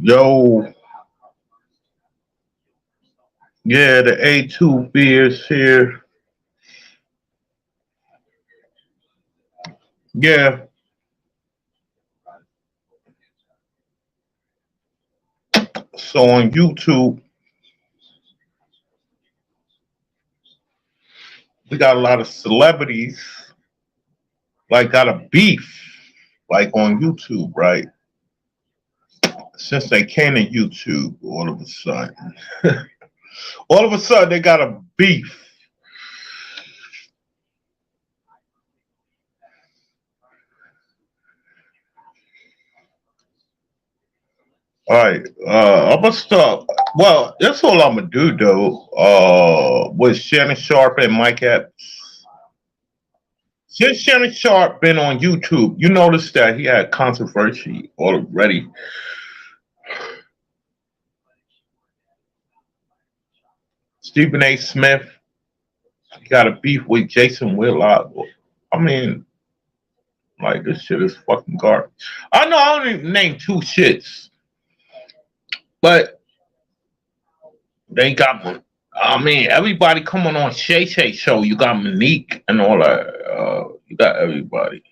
Yo, yeah, the A2 beers here. Yeah, so on YouTube, we got a lot of celebrities, like, got a beef, like on YouTube, right? Since they came to YouTube, all of a sudden, they got a beef. All right, I'm gonna start. Well, that's all I'm gonna do though. With Shannon Sharp and Mike Epps. Since Shannon Sharp been on YouTube, you notice that he had controversy already. Stephen A. Smith, he got a beef with Jason Whitlock. I mean, like, this shit is fucking garbage. I know I don't even name two shits, but they got one. I mean, everybody coming on Shay Shay show. You got Monique and all that. You got everybody.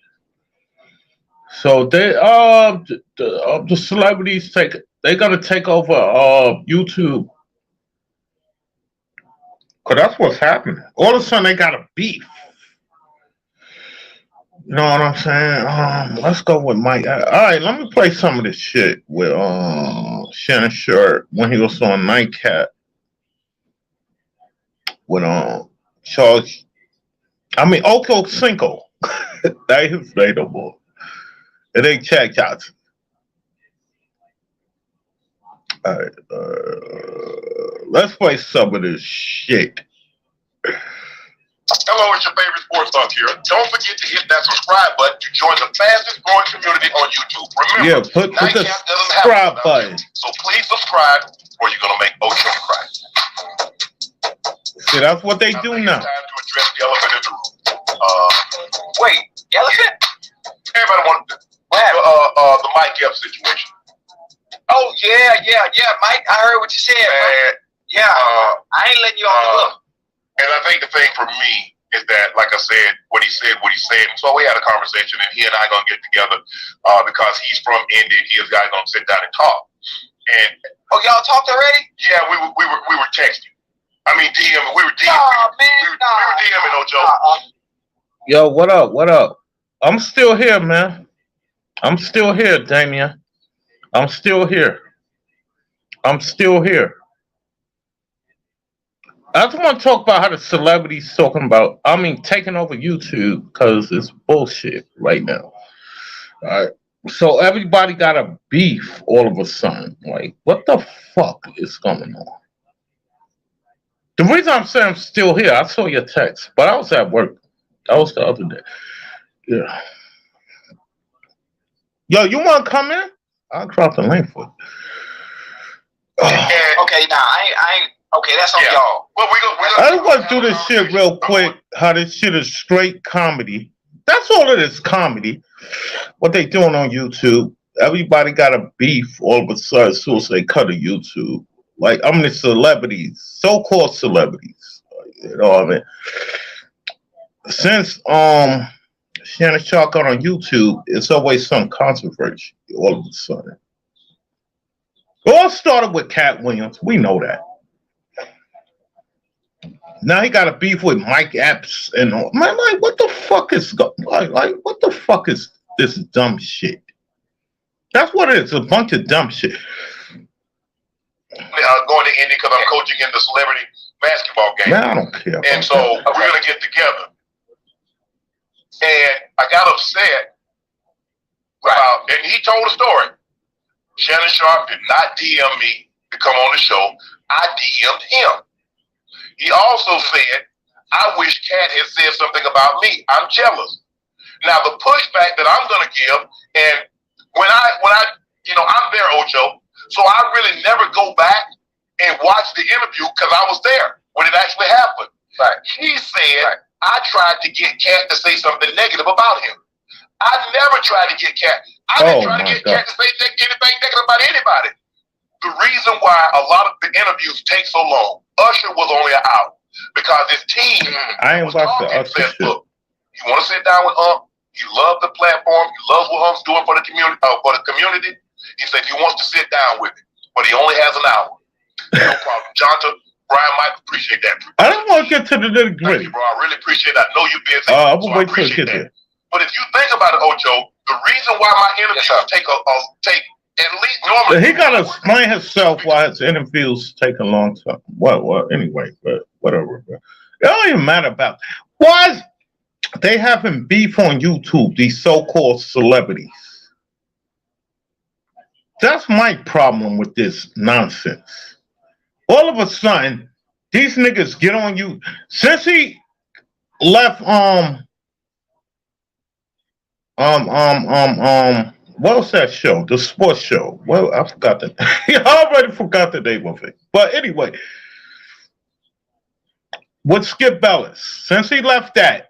So the celebrities they gotta take over YouTube, cause that's what's happening. All of a sudden they got a beef. You know what I'm saying? Let's go with Mike. All right, let me play some of this shit with Shannon Sharp when he was on Nightcat with Charles. I mean Oko Cinco. That is debatable. It ain't Chad Johnson. All right, let's play some of this shit. Hello, it's your favorite sports talk here. Don't forget to hit that subscribe button to join the fastest growing community on YouTube. Remember, Yeah, put the subscribe button. So please subscribe or you're going to make Ocho cry. See, that's what they do now. It's time to address the elephant in the room. Wait, elephant? Everybody wants the Mike Epps situation. Oh, yeah. Mike, I heard what you said, man. Yeah, I ain't letting you off the hook. And I think the thing for me is that, like I said, what he said. So we had a conversation, and he and I are gonna get together because he's from Indy. He and I gonna sit down and talk. And y'all talked already? Yeah, we were texting. I mean, DM. We were DMing. We were DMing, Ocho. Yo, what up? What up? I'm still here, man. I'm still here, Damien. I'm still here. I'm still here. I just want to talk about how the celebrities taking over YouTube because it's bullshit right now. All right. So everybody got a beef all of a sudden. Like, what the fuck is going on? The reason I'm saying I'm still here, I saw your text, but I was at work. That was the other day. Yeah. Yo, you want to come in? I'll drop the link for you. Okay, now I ain't. Okay, that's on y'all. Well, I just want to do this shit real quick. How this shit is straight comedy. That's all it is, comedy. What they doing on YouTube. Everybody got a beef all of a sudden as soon as they cut a YouTube. Like, I'm the celebrities, so-called celebrities. You know what I mean? Since Shannon Sharp got on YouTube, it's always some controversy all of a sudden. It all started with Cat Williams. We know that. Now he got a beef with Mike Epps and all. Man, like, what the fuck is what the fuck is this dumb shit? That's what it is, a bunch of dumb shit. Going to Indy because I'm coaching in the celebrity basketball game. Man, I don't care. And so we're gonna get together. And I got upset about, and he told a story. Shannon Sharp did not DM me to come on the show. I DM'd him. He also said, I wish Kat had said something about me. I'm jealous. Now the pushback that I'm gonna give, and when I I'm there, Ocho, so I really never go back and watch the interview because I was there when it actually happened. Right. He said, I tried to get Kat to say something negative about him. I never tried to get Kat. I didn't try to get Kat to say anything negative about anybody. the reason why a lot of the interviews take so long, Usher was only an hour because his team was talking and said, look, you want to sit down with you love the platform, you love what Hump's doing for the community. He said he wants to sit down with it, but he only has an hour. No problem. Jonta, Brian Mike, appreciate that. I don't want to get to the nitty gritty. Bro, I really appreciate that. I know you're busy. I'm gonna wait till you get there. But if you think about it, Ocho, the reason why my interviews take at least normally he gotta explain himself why his interviews take a long time. Well, anyway, but whatever. Bro. It don't even matter about why they having beef on YouTube. These so-called celebrities. That's my problem with this nonsense. All of a sudden, these niggas get on you. Since he left, what was that show? The sports show. Well, I forgot the. I already forgot the name of it. But anyway, with Skip Bayless, since he left that,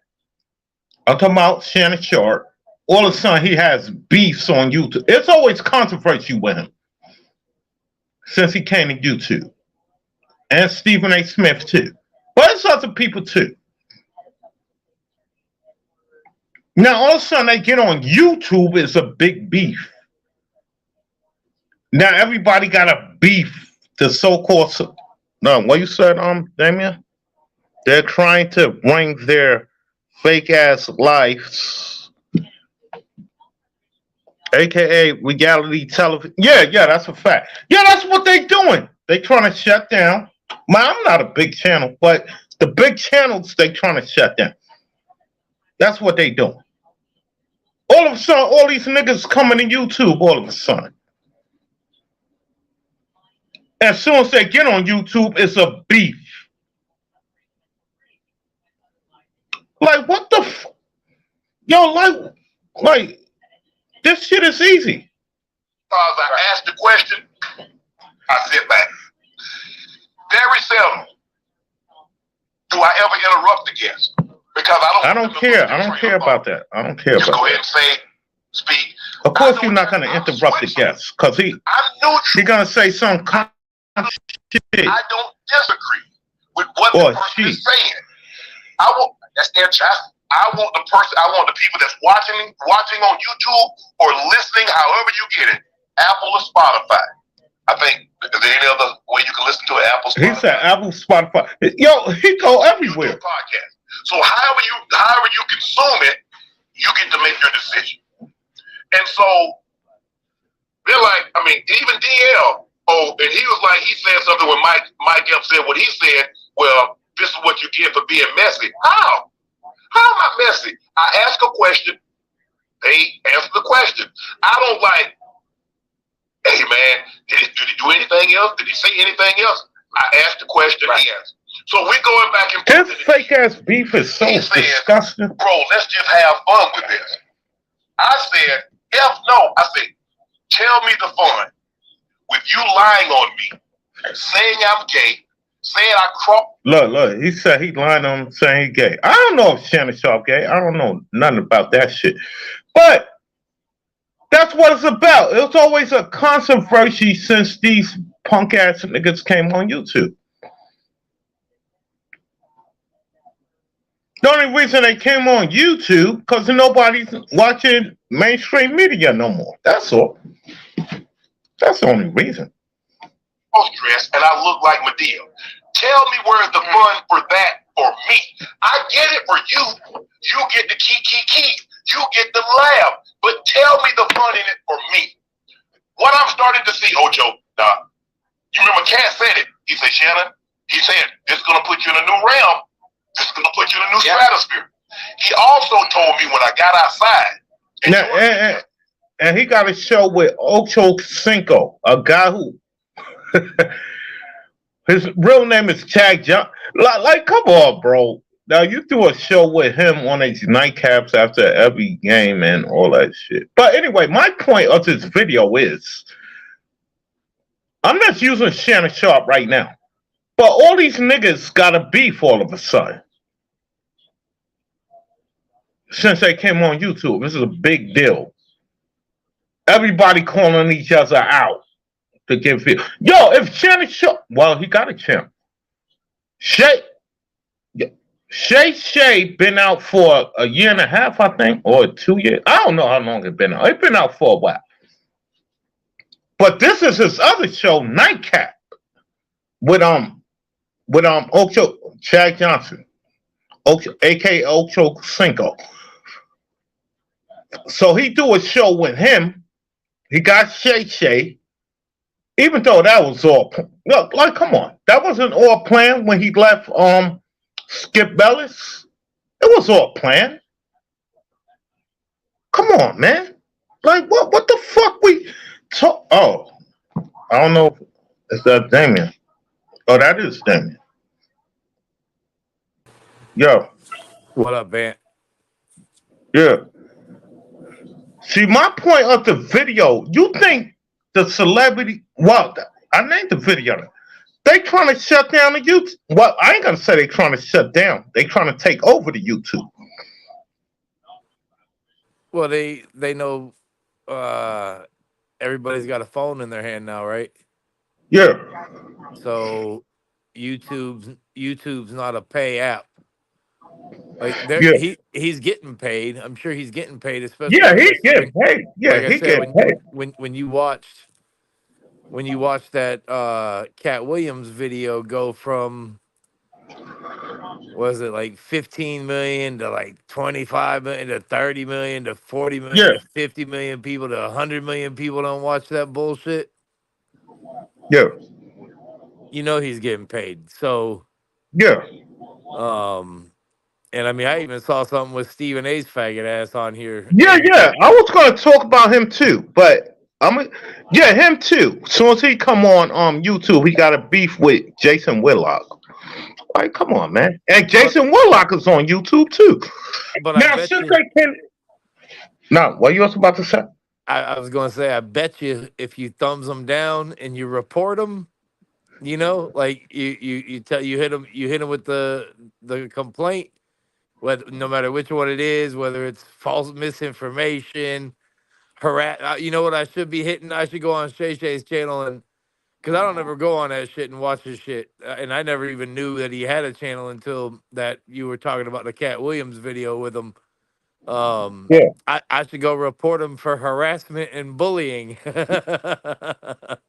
I'm talking about Shannon Sharp. All of a sudden, he has beefs on YouTube. It's always controversy with him since he came to YouTube. And Stephen A. Smith, too. But it's other people, too. Now, all of a sudden, they get on YouTube, it's a big beef. Now, everybody got a beef. The so-called... No, what you said, Damien? They're trying to bring their fake-ass lives... AKA reality television. Yeah, that's a fact. Yeah, that's what they doing. They trying to shut down. I'm not a big channel, but the big channels they trying to shut down. That's what they doing. All of a sudden, all these niggas coming to YouTube all of a sudden. As soon as they get on YouTube, it's a beef. Like, what the Yo, like, this shit is easy. I asked the question, I sit back. Very seldom do I ever interrupt the guest because I don't care. I don't care about that. I don't care about that. Just go ahead and say, speak. Of course, you're not going to interrupt the guest because he's going to say some kind of shit. I don't disagree with what the person is saying. That's their choice. I want the people that's watching on YouTube or listening, however you get it, Apple or Spotify. I think, is there any other way you can listen to it? Apple, Spotify? He said Apple, Spotify. Yo, he go everywhere. YouTube podcast. So however you consume it, you get to make your decision. And so they're like, I mean, even DL, and he was like, he said something when Mike Epps said what he said, well, this is what you get for being messy. How? How am I messy? I ask a question, they answer the question. I don't like, hey man, did he do anything else? Did he say anything else? I asked the question, he answered. So we're going back and forth. This fake ass beef is so disgusting. Bro, let's just have fun with this. I said, no. I said, tell me the fun with you lying on me, saying I'm gay, saying I crossed. Look, he said he lying on him saying he gay. I don't know if Shannon Sharp gay. I don't know nothing about that shit. But that's what it's about. It's always a controversy since these punk ass niggas came on YouTube. The only reason they came on YouTube because nobody's watching mainstream media no more. That's all. That's the only reason. Dress and I look like Medea. Tell me where's the fun for that for me. I get it for you. You get the key. You get the laugh. But tell me the fun in it for me. What I'm starting to see, Ojo, you remember Cat said it. He said, Shannon, he said, this is going to put you in a new realm. This is going to put you in a new stratosphere. He also told me when I got outside. And he got a show with Ocho Cinco, a guy who his real name is Chad John. Like, come on, bro. Now you do a show with him on these nightcaps after every game and all that shit. But anyway, my point of this video is I'm not using Shannon Sharp right now. But all these niggas got a beef all of a sudden. Since they came on YouTube, this is a big deal. Everybody calling each other out. to get views. Yo, if Shannon Sharp, well, he got a channel. Shay been out for a year and a half, I think, or 2 years. I don't know how long it's been out. It's been out for a while. But this is his other show, Nightcap, with Ocho Chad Johnson, aka Ocho Cinco. So he do a show with him. He got Shay. Even though that was all, look, like, come on, that wasn't all planned when he left Skip Bayless. It was all planned. Come on, man. Like, what the fuck we talk? Oh, I don't know. Is that Damien? Oh, that is Damien. Yo. What up, man? Yeah. See, my point of the video, you think the celebrity, well, I named the video. They trying to shut down the YouTube. Well, I ain't gonna say they trying to shut down. They trying to take over the YouTube. Well, they know everybody's got a phone in their hand now, right? Yeah. So YouTube's not a pay app. Like he's getting paid. I'm sure he's getting paid, especially. Yeah, he's getting paid. Yeah, like he getting paid. When you watched that Cat Williams video go from, was it like 15 million to like 25 million to 30 million to 40 million to 50 million people to 100 million people don't watch that bullshit? Yeah. You know he's getting paid. So yeah. And I mean, I even saw something with Stephen A's faggot ass on here. Yeah. I was going to talk about him too, but him too. As soon as he come on YouTube, he got a beef with Jason Whitlock. Like, come on, man. And Jason Whitlock is on YouTube too. But now, since they can. No, what you was about to say? I was going to say, I bet you if you thumbs them down and you report them, you know, like you hit them with the complaint. No matter which one it is, whether it's false misinformation, you know what I should be hitting? I should go on Shay Shay's channel, and because I don't ever go on that shit and watch his shit, and I never even knew that he had a channel until that you were talking about the Cat Williams video with him. I should go report him for harassment and bullying. But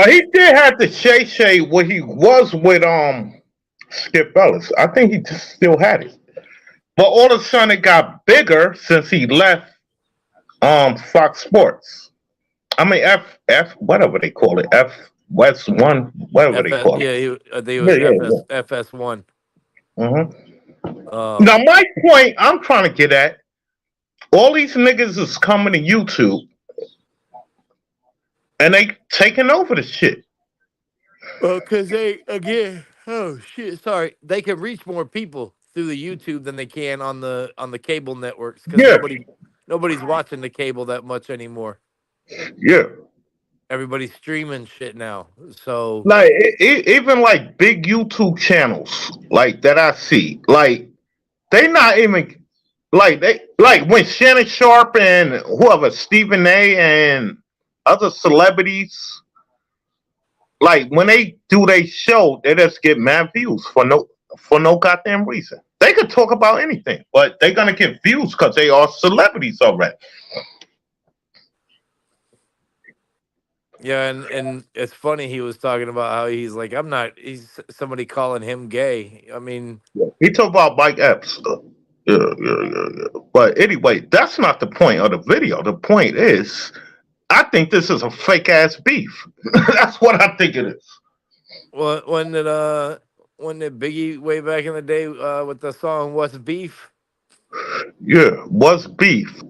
he did have the Shay where he was with Skip Bayless. I think he just still had it. But all of a sudden it got bigger since he left Fox Sports. I mean F whatever they call it. F West One, whatever they call it. Yeah, they were FS1. Mm-hmm. Now my point I'm trying to get at, all these niggas is coming to YouTube and they taking over the shit. Well, because they, again, oh shit, sorry, they can reach more people through the YouTube than they can on the cable networks, because nobody's watching the cable that much anymore. Yeah, everybody's streaming shit now. So like even like big YouTube channels like that I see, like they not even like when Shannon Sharp and whoever Stephen A and other celebrities, like when they do their show, they just get mad views for no goddamn reason. They could talk about anything, but they're gonna get views because they are celebrities already. Yeah, and it's funny, he was talking about how he's like, he's somebody calling him gay. I mean, he talked about Mike Epps. Yeah. But anyway, that's not the point of the video. The point is, I think this is a fake ass beef. That's what I think it is. Well, when did Biggie way back in the day with the song "What's Beef"? Yeah, what's beef?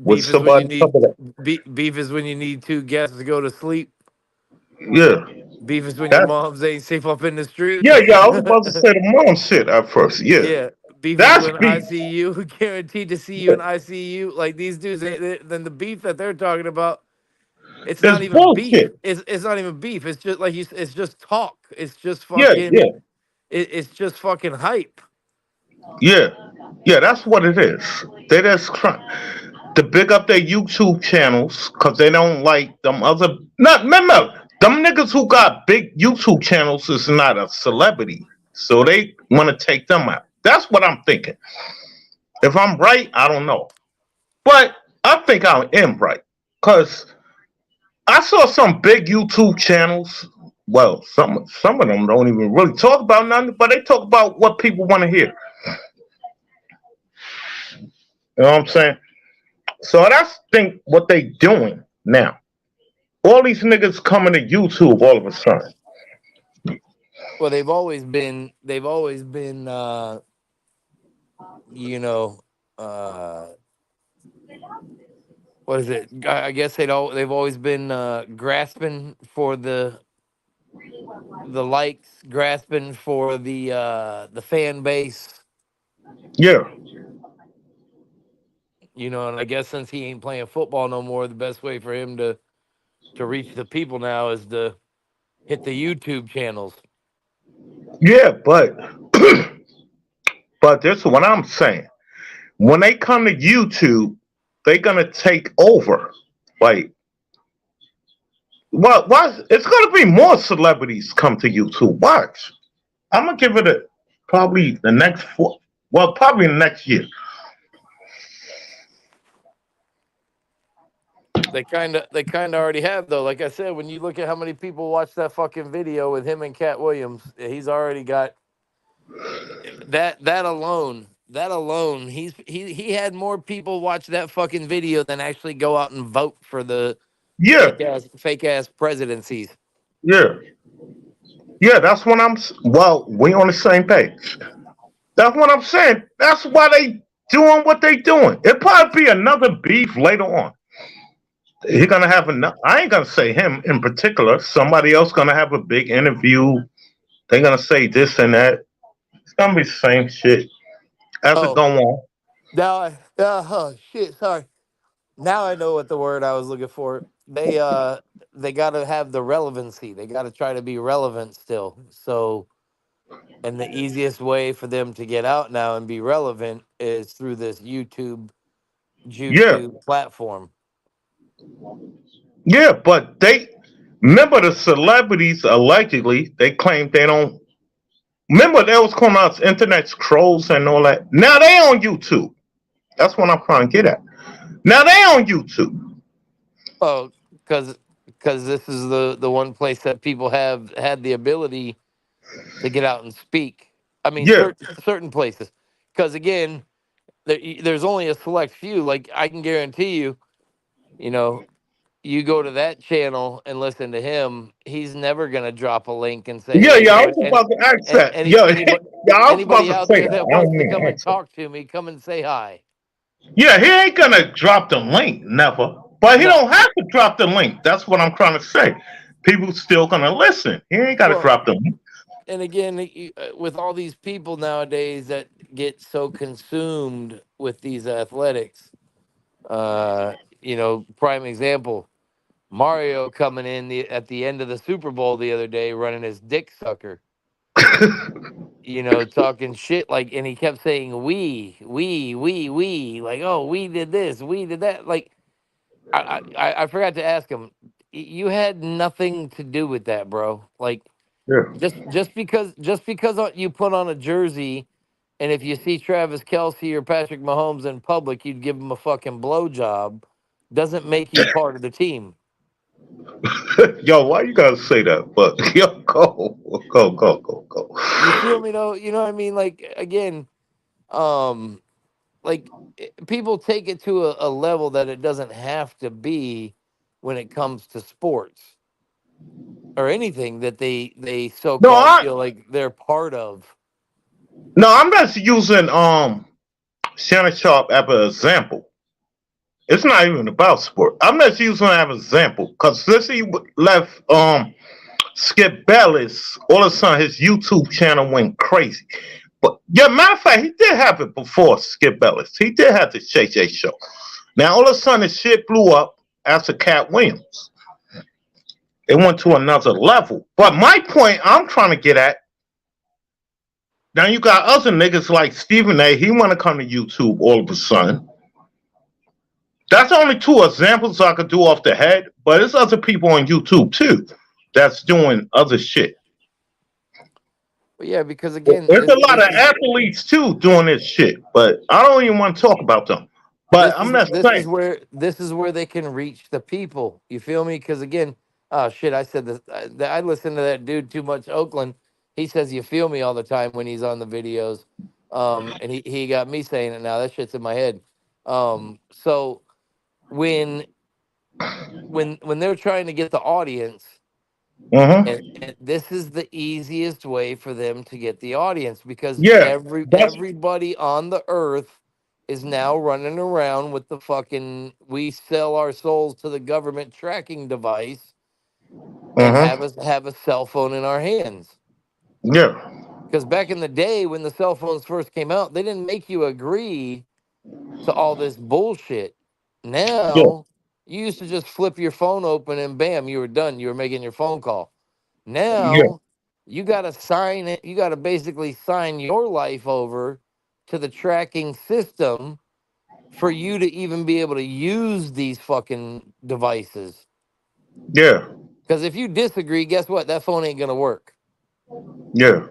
Beef is when you need two guests to go to sleep. Yeah. Beef is when your moms ain't safe up in the street. Yeah, I was about to say the mom shit at first. Yeah. Yeah. Beef is when ICU, guaranteed to see you in ICU. Like these dudes, then the beef that they're talking about, it's not even bullshit. Beef. It's not even beef. It's just like it's just talk. It's just fucking. Yeah. It's just fucking hype. Yeah, that's what it is. They just trying to big up their YouTube channels because they don't like them other. No. Them niggas who got big YouTube channels is not a celebrity, so they want to take them out. That's what I'm thinking. If I'm right, I don't know, but I think I am right because I saw some big YouTube channels. Well, some of them don't even really talk about nothing, but they talk about what people want to hear. You know what I'm saying? So that's think what they doing now. All these niggas coming to YouTube all of a sudden. Well, they've always been you know, uh what is it? I guess they've always been grasping for the likes, grasping for the fan base, Yeah, you know, and I guess since he ain't playing football no more, the best way for him to reach the people now is to hit the YouTube channels. yeah, but this is what I'm saying. When they come to YouTube, they're gonna take over. Like, what? It's gonna be more celebrities come to YouTube. Watch. I'm gonna give it probably the next four. Well, probably the next year. They kind of already have though. Like I said, when you look at how many people watch that fucking video with him and Cat Williams, he's already got that alone. He had more people watch that fucking video than actually go out and vote for the Yeah, fake ass presidencies. yeah, yeah. That's what Well, we on the same page. That's what I'm saying. That's why they doing what they doing. It probably be another beef later on. He gonna have enough. I ain't gonna say him in particular. Somebody else gonna have a big interview. They're gonna say this and that. It's gonna be the same shit as it Oh, go on. oh shit, sorry. Now I know what the word I was looking for. They got to have the relevancy. They got to try to be relevant still. So, and the easiest way for them to get out now and be relevant is through this Yeah, YouTube platform. yeah, but they remember the celebrities allegedly they claim they don't remember they was calling us internet trolls and all that. Now they on YouTube. That's what I'm trying to get at. Now they on YouTube. Oh, because this is the one place that people have had the ability to get out and speak. I mean, Yeah, certain places. Because again, there's only a select few. Like I can guarantee you, you know, you go to that channel and listen to him, he's never gonna drop a link and say, yeah, "Hey, yeah. I was about to ask that. Yeah, yeah. I was about anybody to out say there that. that I wants don't to even come and answer. talk to me, come and say hi." Yeah, he ain't gonna drop the link, never. But he No, don't have to drop the link. That's what I'm trying to say. People still gonna listen. He ain't gotta well, drop the link. and again, with all these people nowadays that get so consumed with these athletics, prime example, Mario coming in at the end of the Super Bowl the other day, running his dick sucker. Talking shit like, and he kept saying we, like, oh, we did this, we did that. Like, I forgot to ask him, you had nothing to do with that, bro. Like, Yeah. just because you put on a jersey, and if you see Travis Kelsey or Patrick Mahomes in public, you'd give him a fucking blowjob, doesn't make you part of the team. Yo, why you gotta say that? But yo, go. You feel me though? You know what I mean? Like, again, um, like, people take it to a level that it doesn't have to be when it comes to sports or anything that they so No, called feel like they're part of. I'm just using Shannon Sharp as an example. It's not even about sport. I'm just using it as an example because since he left Skip Bayless, all of a sudden his YouTube channel went crazy. But yeah, matter of fact, he did have it before Skip Bayless. He did have the Shay Shay show. Now all of a sudden, the shit blew up after Cat Williams. It went to another level. But my point I'm trying to get at, now you got other niggas like Stephen A. He want to come to YouTube all of a sudden. That's only two examples I could do off the head, but there's other people on YouTube too that's doing other shit. But yeah, because again, There's a lot of athletes too doing this shit, but I don't even want to talk about them. But I'm not saying. this is where they can reach the people. You feel me? Because again, oh shit, I said this. I listen to that dude too much. Oakland. He says you feel me all the time when he's on the videos. And he got me saying it now. That shit's in my head. So when when they're trying to get the audience, and this is the easiest way for them to get the audience because Yeah, that's everybody on the earth is now running around with the fucking we sell our souls to the government tracking device and have a cell phone in our hands. yeah, Because back in the day when the cell phones first came out, they didn't make you agree to all this bullshit. yeah, Now you used to just flip your phone open and bam, you were done. You were making your phone call. yeah, Now you got to sign it. You got to basically sign your life over to the tracking system for you to even be able to use these fucking devices. yeah, Because if you disagree, guess what? That phone ain't going to work. yeah,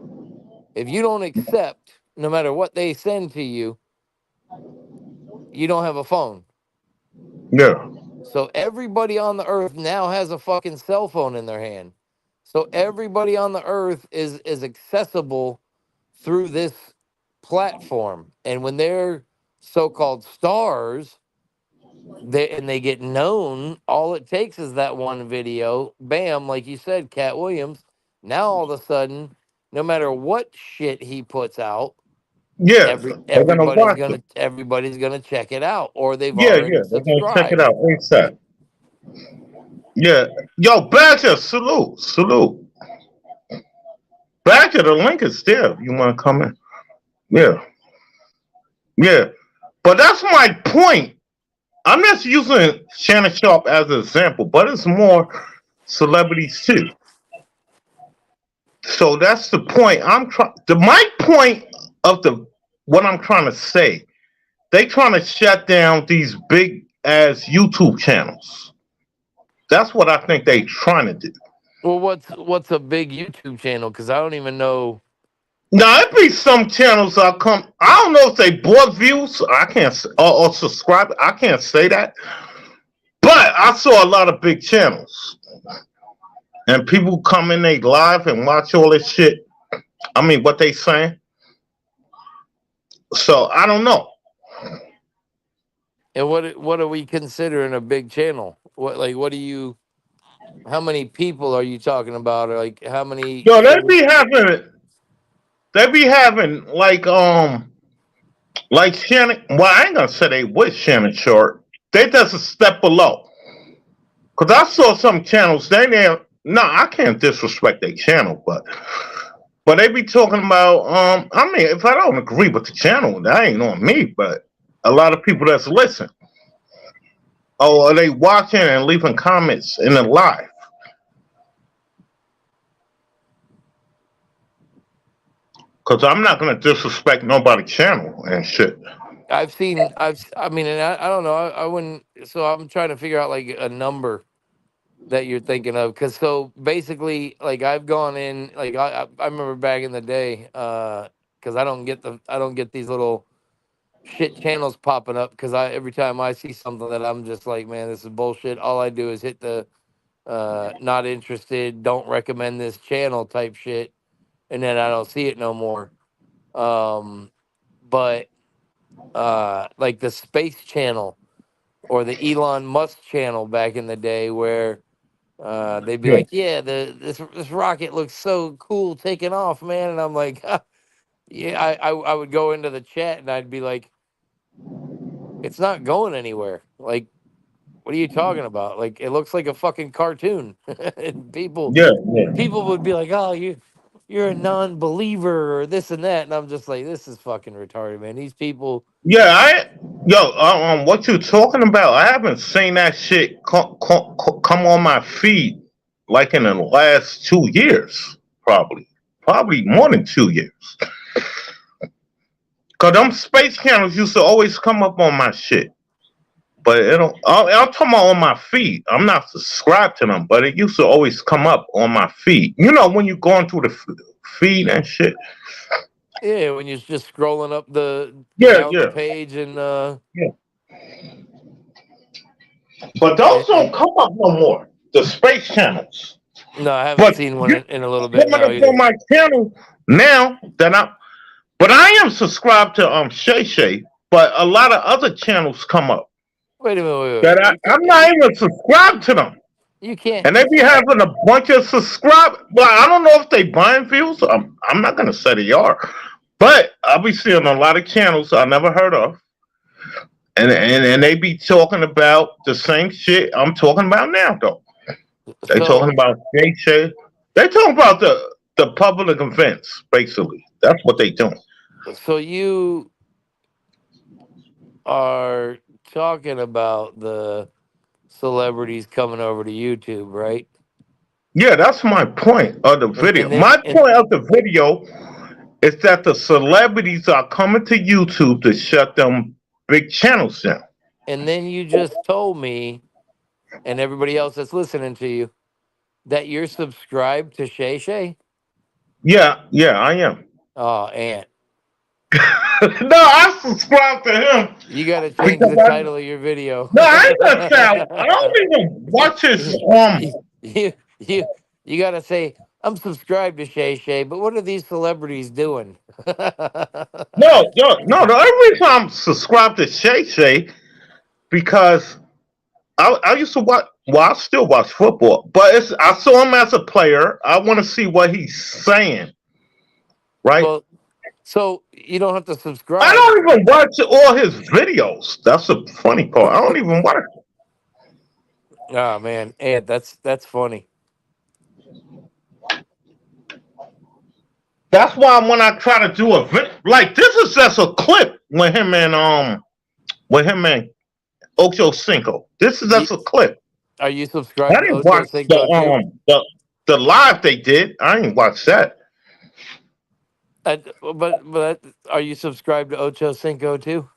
If you don't accept, no matter what they send to you, you don't have a phone. yeah, So everybody on the earth now has a fucking cell phone in their hand. So everybody on the earth is accessible through this platform. And when they're so-called stars, they get known, all it takes is that one video. Bam, like you said, Cat Williams. Now all of a sudden, no matter what shit he puts out, yeah. They're gonna watch it. everybody's gonna check it out, or they've Yeah, already yeah. They're gonna check it subscribed. out ASAP. Yeah. Yo, Badger, salute, salute. Badger, the link is there. You want to come in? Yeah, yeah. But that's my point. I'm just using Shannon Sharp as an example, but it's more celebrities too. So that's the point. I'm trying. My point of the what I'm trying to say. They trying to shut down these big ass YouTube channels. That's what I think they trying to do. Well, what's a big YouTube channel? Because I don't even know. Now it be some channels I come. I don't know if they bought views. I can't or subscribe. I can't say that. But I saw a lot of big channels, and people come in they live and watch all this shit. I mean, what they saying. So I don't know. And what are we considering a big channel? What do you? How many people are you talking about? Or like how many? Yo, So we, they be having like Shannon. Well, I ain't gonna say they with Shannon Short. They just a step below. Cause I saw some channels. They there. No, I can't disrespect their channel, but they be talking about. I mean, if I don't agree with the channel, that ain't on me. But a lot of people that's listening. Oh, are they watching and leaving comments in the live? Cause I'm not gonna disrespect nobody's channel and shit. I mean, and I don't know. I wouldn't. So I'm trying to figure out like a number that you're thinking of. Because so basically, like I've gone in. Like I remember back in the day. Because I don't get these little shit channels popping up. Because I every time I see something that I'm just like, man, this is bullshit. All I do is hit the not interested, don't recommend this channel type shit, and then I don't see it no more. But like the Space Channel or the Elon Musk channel back in the day, where they'd be Yeah, like, "Yeah, this rocket looks so cool taking off, man," and I'm like, "Yeah." I would go into the chat and I'd be like, "It's not going anywhere. Like, what are you talking about? Like, it looks like a fucking cartoon." And yeah, yeah. people would be like, "Oh, you're a non-believer or this and that," and I'm just like, "This is fucking retarded, man. These people." Yeah, what you talking about? I haven't seen that shit come on my feed like in the last 2 years, probably more than 2 years. Cause them space channels used to always come up on my shit. but it don't. I'm talking about on my feed. I'm not subscribed to them, but it used to always come up on my feed. You know, when you're going through the feed and shit. Yeah, when you're just scrolling up Yeah, down the yeah, page and yeah. But those don't and come up no more. The space channels. no, I haven't But seen one you in a little bit coming now up on either. my channel now that I'm. But I am subscribed to Shay Shay. But a lot of other channels come up Wait a minute, that wait. I'm not even subscribed to them. You can't. And they be having a bunch of subscribers. Well, I don't know if they buying views. I'm not gonna say they are, but I'll be seeing a lot of channels I never heard of, and they be talking about the same shit I'm talking about now. Though they talking So about gay shit. They talking about the public events. Basically, that's what they doing. so you are talking about the celebrities coming over to YouTube, right? Yeah, that's my point of the video. And then My point of the video is that the celebrities are coming to YouTube to shut them big channels down. you just told me and everybody else that's listening to you that you're subscribed to Shay Shay. Yeah, yeah, I am. Oh, Aunt, No, I subscribe to him you got to change because the title of your video. no, I ain't gonna say I don't even watch his you, you, you got to say, I'm subscribed to Shay Shay, but what are these celebrities doing? no. The only reason I'm subscribed to Shay Shay because I used to watch. Well, I still watch football, but I saw him as a player. I want to see what he's saying, right? Well, so you don't have to I subscribe. don't even watch all his videos. That's the funny part. I don't even watch. Oh man, Aunt, that's funny. That's why when I try to do a like this is just a clip with him and Ocho Cinco. This is You, just a clip. are you I subscribed to didn't Ocho watch Cinco too? the live they did. I didn't watch that. But are you subscribed to Ocho Cinco too?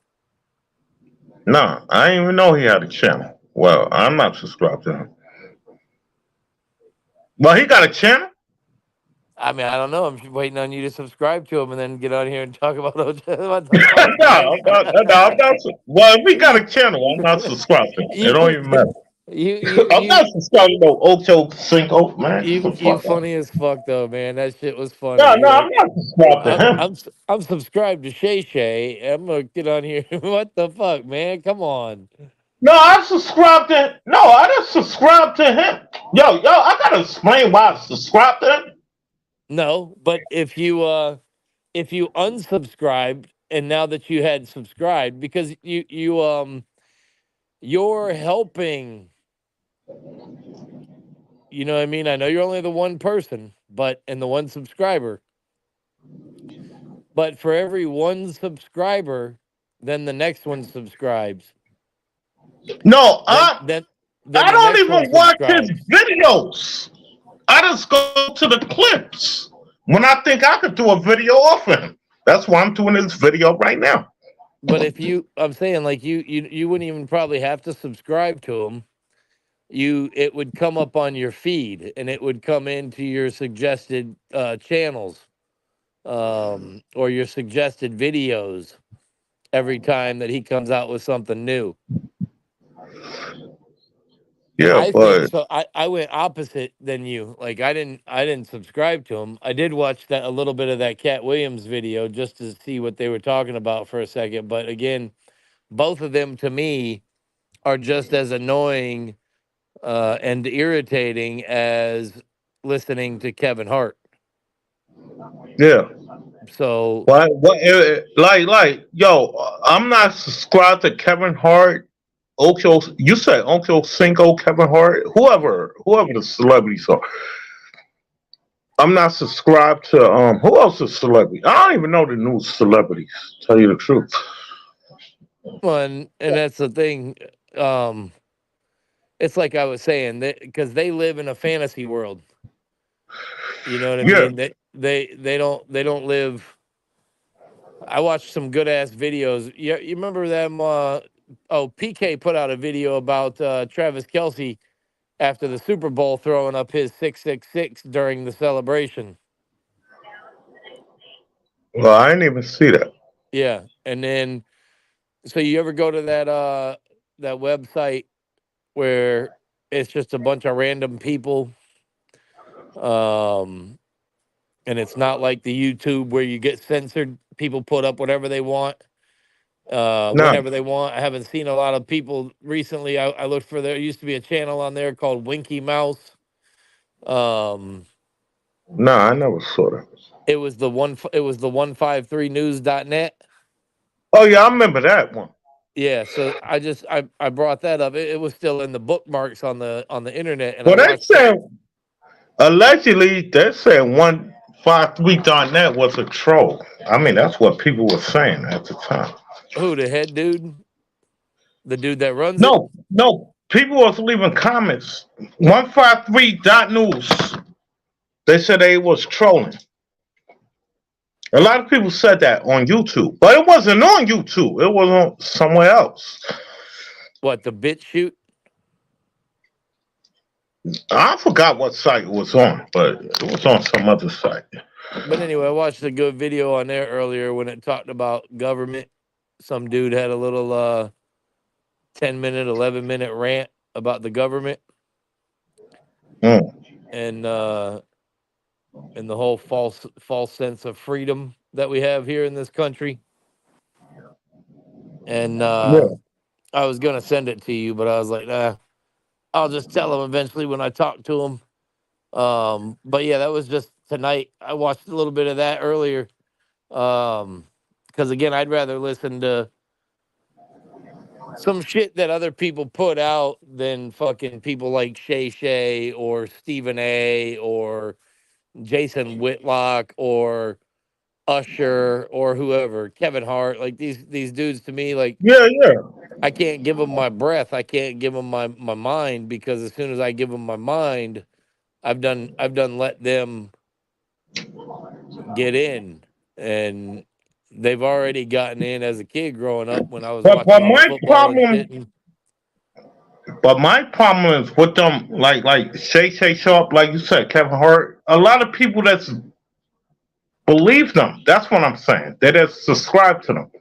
No, I didn't even know he had a channel. Well, I'm not subscribed to him. Well, he got a channel. I mean, I don't know. I'm waiting on you to subscribe to him and then get on here and talk about Ocho. What the fuck, man? No, I'm not. Well, if he got a channel, I'm not subscribed to him. It you, don't even matter. I'm you, not subscribed to no Ocho Cinco, man. you Fuck that. funny as fuck though, man. That shit was funny. No, You're I'm like, not subscribed to him. I'm subscribed to Shay Shay. I'm gonna get on here. What the fuck, man? Come on. No, I subscribed to. No, I didn't subscribe to him. I gotta explain why I subscribed to him. No, but if you unsubscribed and now that you had subscribed because you're helping, you know what I mean? I know you're only the one person, but and the one subscriber, but for every one subscriber, then the next one subscribes. No, Then then then I the don't next one even watch his subscribes. videos. I just go to the clips when I think I could do a video off of him. That's why I'm doing this video right now. But if I'm saying like you wouldn't even probably have to subscribe to them. It would come up on your feed and it would come into your suggested channels or your suggested videos every time that he comes out with something new. Yeah, I think but so. I went opposite than you. Like I didn't subscribe to him. I did watch that a little bit of that Cat Williams video just to see what they were talking about for a second. But again, both of them to me are just as annoying and irritating as listening to Kevin Hart. yeah. So I'm not subscribed to Kevin Hart, Ocho. You said Ocho Cinco, Kevin Hart, whoever the celebrities are. I'm not subscribed to who else is celebrity? I don't even know the new celebrities. Tell you the truth. and that's the thing. Um, it's like I was saying that because they live in a fantasy world. You know what I Yeah, mean? They don't live. I watched some good ass videos. You remember them? PK put out a video about Travis Kelce after the Super Bowl throwing up his 666 during the celebration. Well, I didn't even see that. Yeah, and then so you ever go to that website where it's just a bunch of random people, and it's not like the YouTube where you get censored. People put up whatever they want, No, whenever they want. I haven't seen a lot of people recently. I looked for there used to be a channel on there called Winky Mouse. no, I never saw that. It was the 153news.net. Oh yeah, I remember that one. Yeah, so I brought that up. It was still in the bookmarks on the internet, and I Well, they watched it. said allegedly they said 153.net was a troll. I mean, that's what people were saying at the time. Who, the head dude, the dude that runs it? No, people was leaving comments. 153.news. They said they was trolling. A lot of people said that on YouTube, but it wasn't on YouTube. It was on somewhere else. What, the bit shoot? I forgot what site it was on, but it was on some other site. But anyway, I watched a good video on there earlier when it talked about government. Some dude had a little 10-minute, 11-minute rant about the government Mm. and the whole false sense of freedom that we have here in this country. And Yeah. I was gonna send it to you, but I was like, nah, I'll just tell him eventually when I talk to him. But yeah, that was just tonight. I watched a little bit of that earlier. Because again, I'd rather listen to some shit that other people put out than fucking people like Shay Shay or Stephen A or Jason Whitlock or Usher or whoever, Kevin Hart. Like these dudes to me, like Yeah. I can't give them my breath. I can't give them my mind, because as soon as I give them my mind, I've done let them get in, and they've already gotten in as a kid growing up when I was But watching all the football and shit. my problem is with them, like Shay Sharp, like you said, Kevin Hart. A lot of people that's believe them. That's what I'm saying. They just subscribe to them.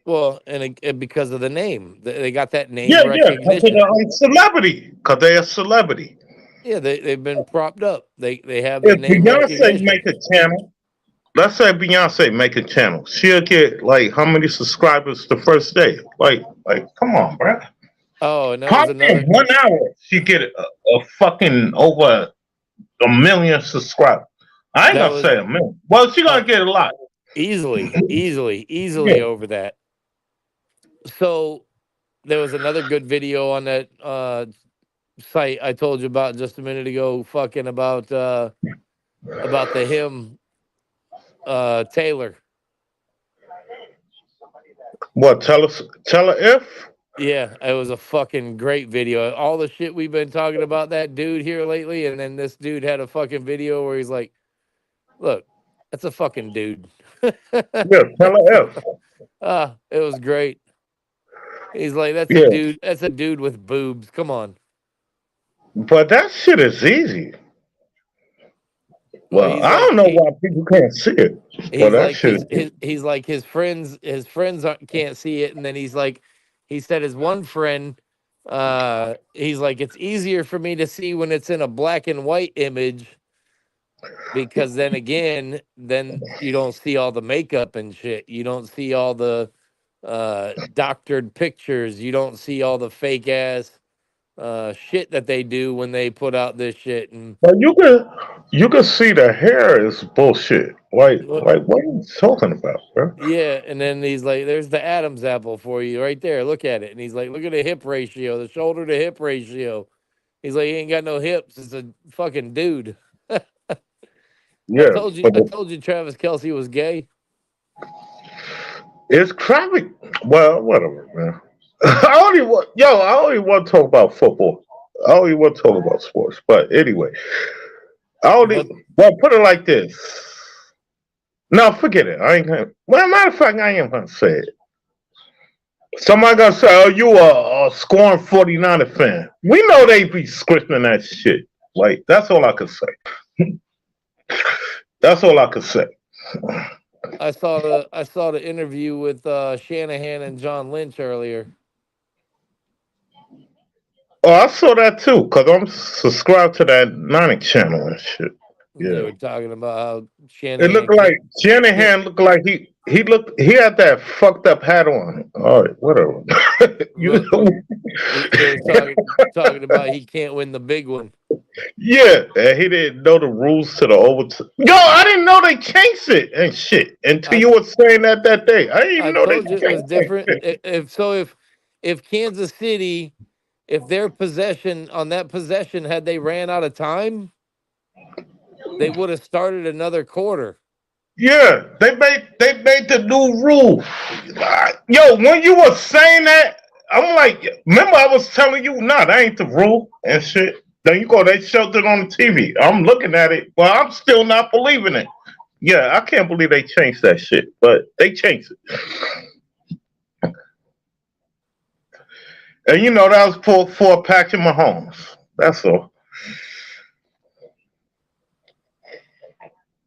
Well, and because of the name, they got that name Yeah, because recognition. they're a celebrity. Because they're a celebrity. Yeah, they've been propped up. They have the If name Beyonce recognition. make a channel, let's say Beyonce make a channel, she'll get like how many subscribers the first day? Like, come on, bro. Oh, and that was Probably another. in 1 hour she get a fucking over 1 million subscribers. I ain't That gonna was say 1 million. Well, she gonna get a lot. easily Yeah. over that. So there was another good video on that site I told you about just a minute ago, fucking about the him Taylor. What? Tell her if. Yeah, it was a fucking great video. All the shit we've been talking about that dude here lately, and then this dude had a fucking video where he's like, "Look, that's a fucking dude." Yeah, tell her if. It was great. He's like, "That's a Yeah, dude. That's a dude with boobs. Come on." but that shit is easy. Well, Well, I don't know why people can't see it. Well, he's that like shit is he's like his friends can't see it, and then he's like, he said his one friend, he's like, it's easier for me to see when it's in a black and white image, because then again, then you don't see all the makeup and shit, you don't see all the doctored pictures, you don't see all the fake ass shit that they do when they put out this shit. And But you can see the hair is bullshit. Like what are you talking about, bro? yeah, and then he's like, "There's the Adam's apple for you right there. Look at it." And he's like, "Look at the hip ratio, the shoulder to hip ratio." He's like, "He ain't got no hips. It's a fucking dude." I Yeah, told you, but Travis Kelce was gay. it's traffic. Well, whatever, man. I only want to talk about football. I only want to talk about sports. But anyway, But put it like this. No, forget it. I ain't gonna. Well, matter of fact, I am gonna say it. Somebody gonna say, "Oh, you a scoring 49er fan?" We know they be scripting that shit. Like that's all I could say. That's all I could say. I saw the interview with Shanahan and John Lynch earlier. Oh, I saw that too, cause I'm subscribed to that Nonic channel and shit. And they Yeah, were talking about how it Shanahan looked like can't Shanahan looked like he had that fucked up hat on. All right, whatever. You look. know? They were talking about he can't win the big one. Yeah, and he didn't know the rules to the overtime. Yo, I didn't know they changed it and shit until I you were saying that day. I didn't I even know they told you it was changed that different. shit. If Kansas City, if their possession on that possession had they ran out of time, they would have started another quarter. Yeah, they made the new rule. Yo, when you were saying that, I'm like, remember I was telling you, nah, that ain't the rule and shit. Then you go, they showed it on the TV. I'm looking at it, but I'm still not believing it. Yeah, I can't believe they changed that shit, but they changed it. And you know that was for Patrick Mahomes. That's all.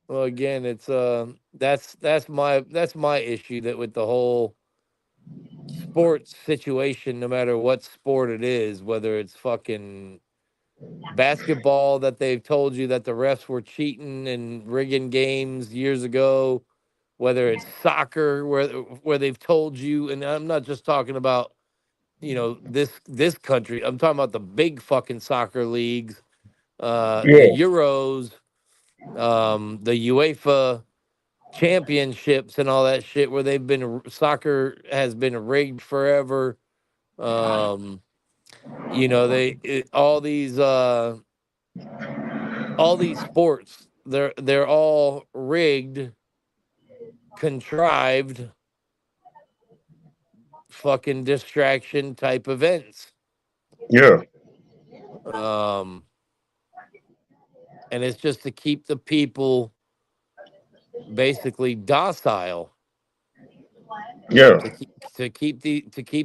Well, again, it's that's my issue that with the whole sports situation, no matter what sport it is, whether it's fucking basketball that they've told you that the refs were cheating and rigging games years ago, whether it's soccer where they've told you, and I'm not just talking about this country. I'm talking about the big fucking soccer leagues, Yeah, the Euros, the UEFA championships and all that shit where they've been soccer has been rigged forever. Um, all these sports they're all rigged, contrived, fucking distraction type events. yeah, Um, and it's just to keep the people basically docile, yeah, to keep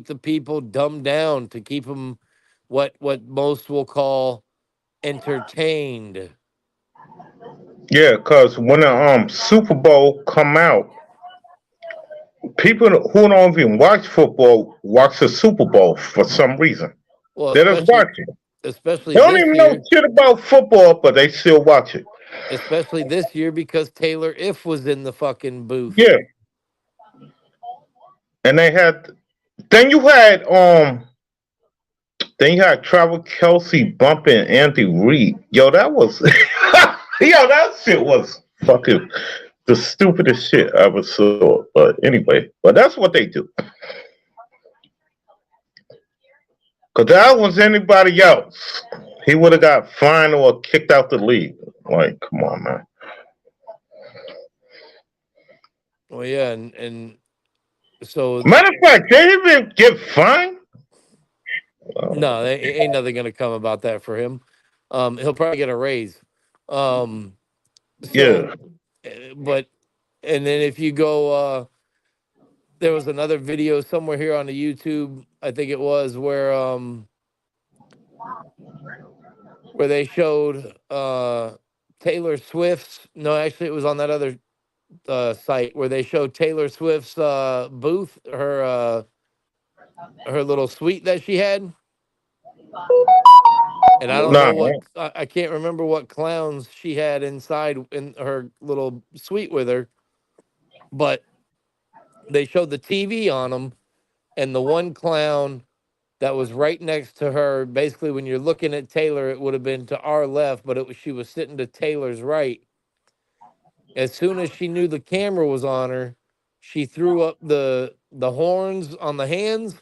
the people dumbed down, to keep them what most will call entertained. yeah. Cause when the Super Bowl come out, people who don't even watch football watch the Super Bowl for some reason. Well, They just watch it. especially They don't this even know year, shit about football, but they still watch it. because Taylor If was in the fucking booth. Yeah, and they had. Then you had Then you had Travis Kelsey bumping Andy Reid. Yo, that was yo, that shit was fucking the stupidest shit I ever saw. But anyway, but that's what they do. Cause that was anybody else, he would have got fined or kicked out the league. Like, come on, man. Well, yeah, and so Matter of fact, they even get fined. no, there ain't nothing gonna come about that for him. He'll probably get a raise. Um, Yeah, so, but and then if you go, there was another video somewhere here on the YouTube, I think it was where they showed Taylor Swift's. No, actually, it was on that other site where they showed Taylor Swift's booth, her little suite that she had. And I don't know nah, what I can't remember what clowns she had inside in her little suite with her, but they showed the TV on them, and the one clown that was right next to her. Basically, when you're looking at Taylor, it would have been to our left, but she was sitting to Taylor's right. As soon as she knew the camera was on her, she threw up the horns on the hands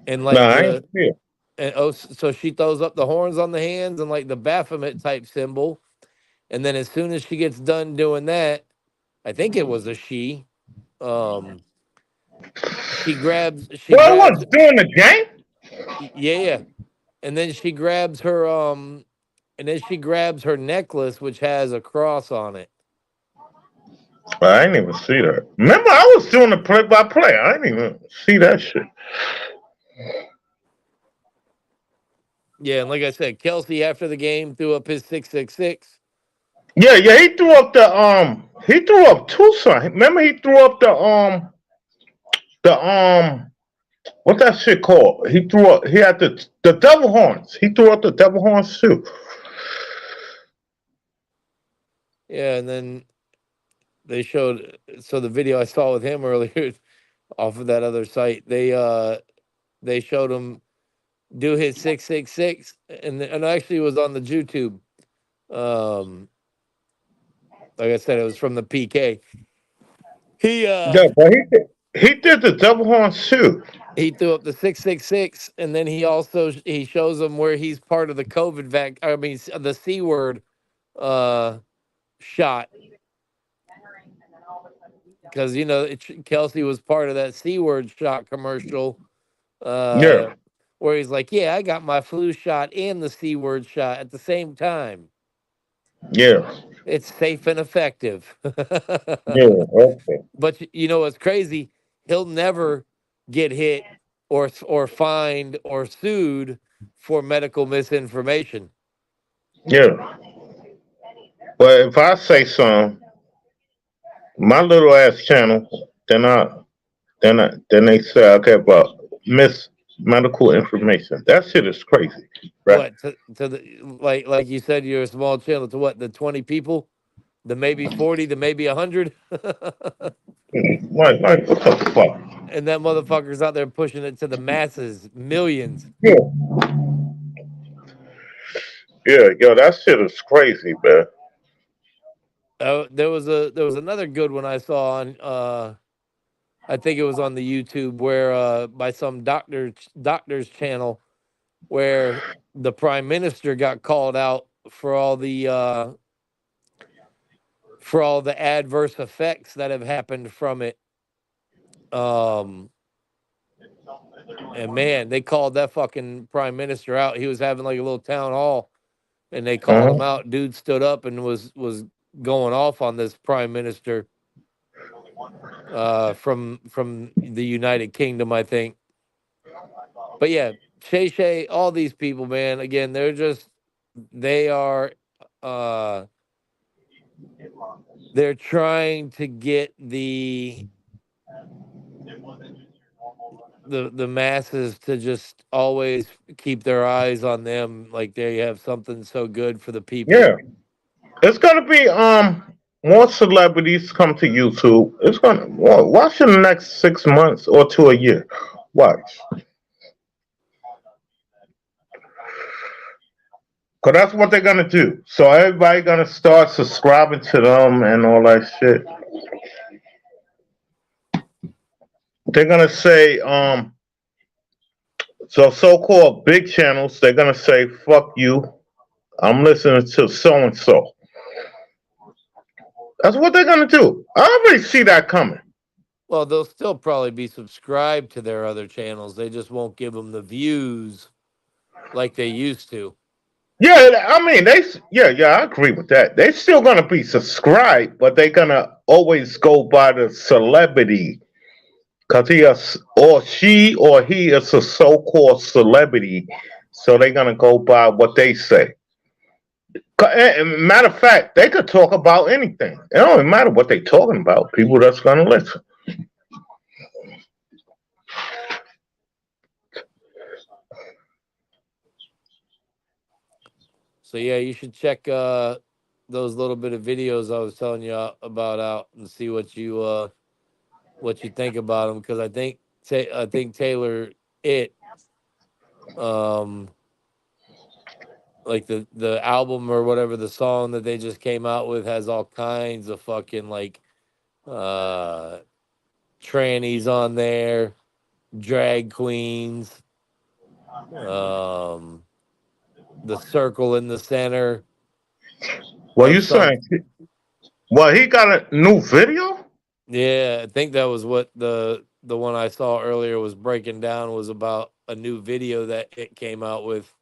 and like I ain't see it. so she throws up the horns on the hands and like the Baphomet type symbol. And then as soon as she gets done doing that, I think it was a she. Um, she Well, it grabs, was during the game. yeah, and then she grabs her necklace which has a cross on it. I didn't even see that. Remember, I was doing the play-by-play. I didn't even see that shit. Yeah, and like I said, Kelsey after the game threw up his 666. Yeah, he threw up he threw up two signs. Remember, he threw up the what that shit called? He threw up. He had the devil horns. He threw up the devil horns too. Yeah, and then they showed so the video I saw with him earlier off of that other site. They showed him do his 666, and actually it was on the YouTube. Um, like I said, it was from the PK. Yeah, but he did the devil horns too. He threw up the 666, and then he shows them where he's part of the COVID I mean, the C word shot, because Kelsey was part of that C word shot commercial. Yeah, Where he's like, "Yeah, I got my flu shot and the C word shot at the same time. yeah, It's safe and effective." yeah. Okay. But you know what's crazy? He'll never get hit or fined or sued for medical misinformation. Yeah, but if I say something, my little ass channel, then they say I care about miss medical information. That shit is crazy, right? What to the like you said, you're a small channel to what, the 20 people, the maybe 40, the maybe 100, Like what the fuck? and that motherfucker's out there pushing it to the masses, millions. Yeah, yeah, yo, that shit is crazy, man. There was another good one I saw on I think it was on the YouTube, where by some doctor's channel, where the prime minister got called out for all the adverse effects that have happened from it. And man, they called that fucking prime minister out. He was having like a little town hall, and they called Uh-huh. him out. Dude stood up and was going off on this prime minister from the United Kingdom, I think. But yeah, Shay, all these people, man. Again, they are uh they're trying to get the masses to just always keep their eyes on them, like they have something so good for the people. Yeah, it's gonna be more celebrities come to YouTube. It's gonna watch in the next 6 months or to a year. Watch, cause that's what they're gonna do. So everybody gonna start subscribing to them and all that shit. They're gonna say so-called big channels. They're gonna say fuck you. I'm listening to so and so. That's what they're gonna do. I already see that coming. Well, they'll still probably be subscribed to their other channels. They just won't give them the views like they used to. Yeah, I mean yeah, I agree with that. They're still gonna be subscribed, but they're gonna always go by the celebrity, cause or she or he is a so-called celebrity, so they're gonna go by what they say. Matter of fact, they could talk about anything. It don't even matter what they're talking about. People that's gonna listen. So yeah, you should check those little bit of videos I was telling you about out and see what you think about them, because I think Taylor um like the album or whatever, the song that they just came out with has all kinds of fucking like uh trannies on there, drag queens, um the circle in the center Well, of you some. saying? Well, he got a new video. Yeah, I think that was what the one I saw earlier was breaking down, was about a new video that it came out with.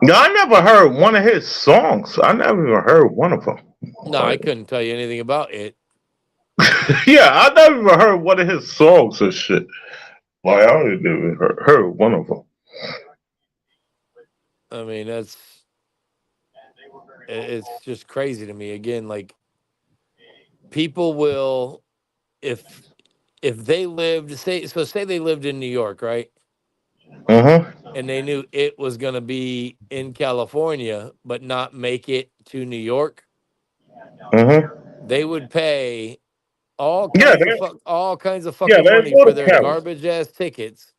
No, I never heard one of his songs. I never even heard one of them. No, I couldn't tell you anything about it. Yeah, I never even heard one of his songs or shit. Like I ain't even heard one of them. I mean, it's just crazy to me. Again, like people will if they lived say they lived in New York, right? Uh-huh. And they knew it was going to be in California, but not make it to New York, Uh-huh. they would pay Yeah, all kinds of yeah, fucking they money go for to their Cali. garbage ass tickets,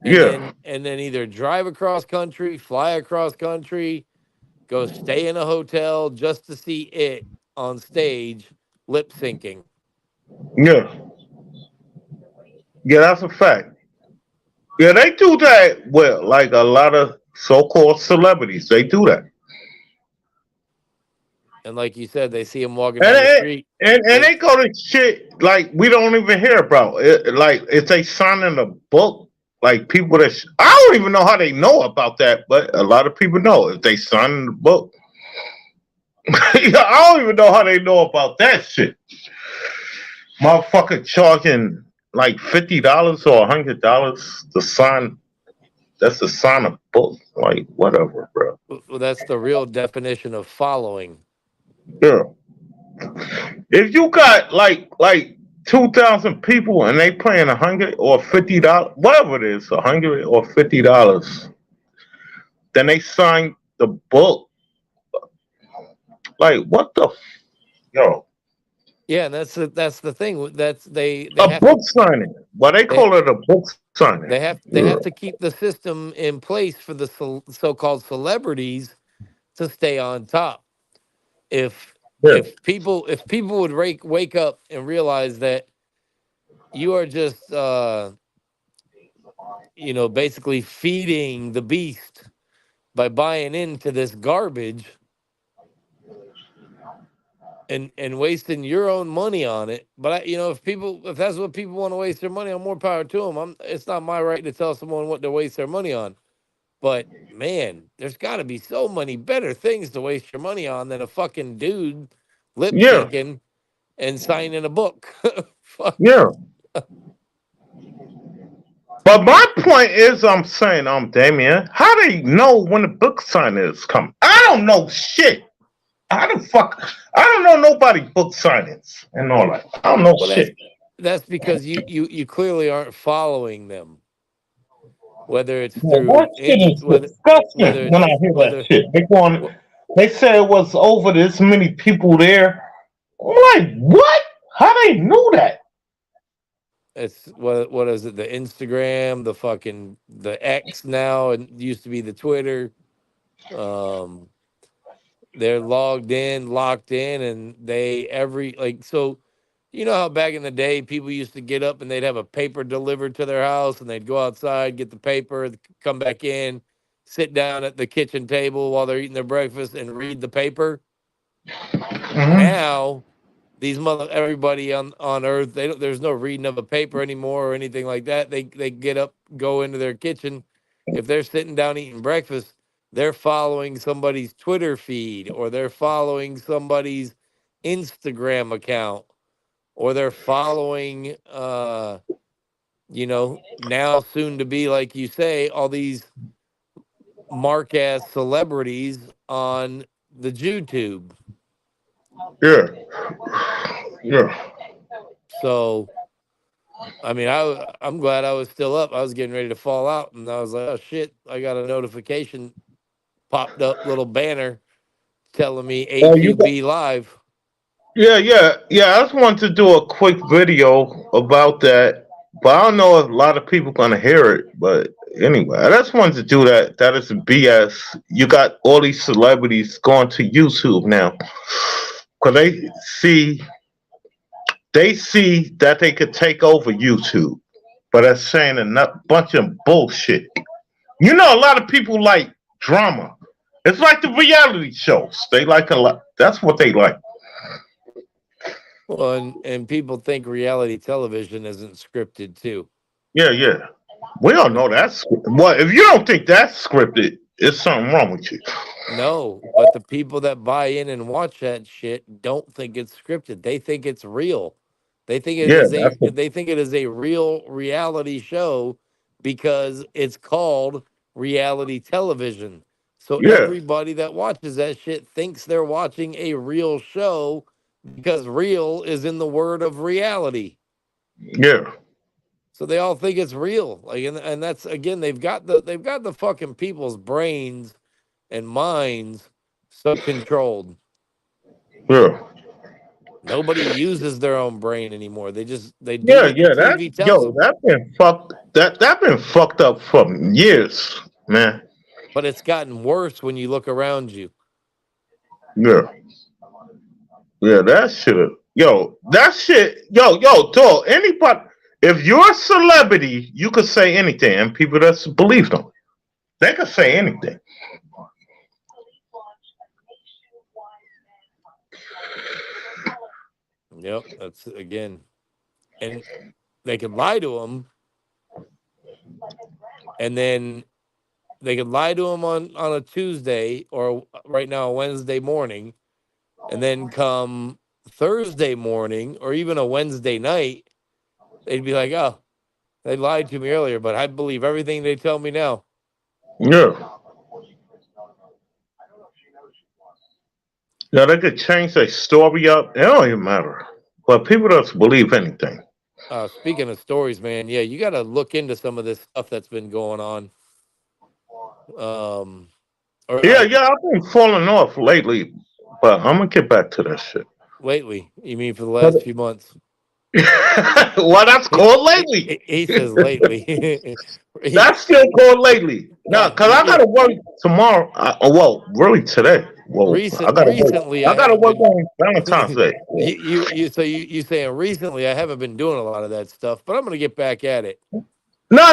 Yeah. and then either drive across country, fly across country, go stay in a hotel just to see it on stage lip syncing. Yeah. Yeah, that's a fact. Yeah, they do that well, like a lot of so-called celebrities. They do that. And like you said, they see him walking And down the they, street. and They they go to shit like we don't even hear about. Like if they sign in a book, like people that I don't even know how they know about that, but a lot of people know if they sign in the book. Yeah, I don't even know how they know about that shit. Motherfucker charging like $50 or $100 to sign. That's to sign a book. Like whatever, bro. well, that's the real definition of following. Yeah. If you got like 2,000 people and they paying $100 or $50, whatever it is, $100 or $50, then they sign the book. Like what the yo? Yeah, and that's the thing. That's they A have book to signing. Well, they they call it a book signing. they Yeah. have to keep the system in place for the so-called celebrities to stay on top. If Yeah. if people would wake up and realize that you are just basically feeding the beast by buying into this garbage and wasting your own money on it. But if that's what people want to waste their money on, more power to them. It's not my right to tell someone what to waste their money on. But man, there's got to be so many better things to waste your money on than a fucking dude lip Yeah. syncing and signing a book. Fuck. Yeah. But my point is, I'm saying, Damien, how do you know when the book signing is coming? I don't know shit. How the fuck? I don't know nobody book signings and all that. I don't know Well, shit. that's because you clearly aren't following them. Whether it's Yeah, that through shit is whether disgusting when it's I hear that whether shit. They said it was over this many people there. I'm like, what? How they knew that? it's what is it, the Instagram, the X now, and used to be the Twitter. Um, they're locked in, and they every like so. You know how back in the day people used to get up and they'd have a paper delivered to their house, and they'd go outside, get the paper, come back in, sit down at the kitchen table while they're eating their breakfast and read the paper. Hmm. Now these everybody on earth, there's no reading of a paper anymore or anything like that. They get up, go into their kitchen. If they're sitting down eating breakfast, they're following somebody's Twitter feed, or they're following somebody's Instagram account, or they're following now soon to be, like you say, all these mark ass celebrities on the YouTube. Yeah. Yeah. So I mean, I'm glad I was still up. I was getting ready to fall out, and I was like, "Oh shit!" I got a notification popped up, little banner telling me Oh, you got. A2B live. Yeah. I just wanted to do a quick video about that, but I don't know if a lot of people gonna hear it. But anyway, I just wanted to do that. That is BS. You got all these celebrities going to YouTube now because they see that they could take over YouTube, but that's saying a bunch of bullshit. You know, a lot of people like drama. It's like the reality shows. They like a lot. That's what they like. Well, and people think reality television isn't scripted too. Yeah. We don't And know that's well. If you don't think that's scripted, it's something wrong with you. No, but the people that buy in and watch that shit don't think it's scripted. They think it's real. They think it Yeah, is a that's a, they think it is a real reality show because it's called reality television. So yeah, everybody that watches that shit thinks they're watching a real show because real is in the word of reality. yeah, So they all think it's real. Like and that's again they've got the fucking people's brains and minds so controlled. yeah. Nobody uses their own brain anymore. They do Yeah, what the yeah, that TV tells yo, them. that been fucked up for years, man. But it's gotten worse when you look around you. Yeah, yeah, that shit. Yo, that shit. Dog. Anybody, if you're a celebrity, you could say anything, and people that believe them, they could say anything. Yep, that's again, and they could lie to them, and then they could lie to them on a Tuesday or right now a Wednesday morning, and then come Thursday morning or even a Wednesday night, they'd be like, "Oh, they lied to me earlier, but I believe everything they tell me now." Yeah, yeah, they could change their story up. It don't even matter. But people don't believe anything. Speaking of stories, man, yeah, you got to look into some of this stuff that's been going on. Um, or Yeah, yeah, I've been falling off lately, but I'm gonna get back to that shit. lately, you mean for the last few months? Well, that's He, called lately. he says lately. That's still called lately. Now, cause I Yeah, gotta work tomorrow. Well, really today. Well, I gotta work. recently I I gotta haven't work been. on Valentine's Day. Yeah. You saying recently I haven't been doing a lot of that stuff, but I'm gonna get back at it. No,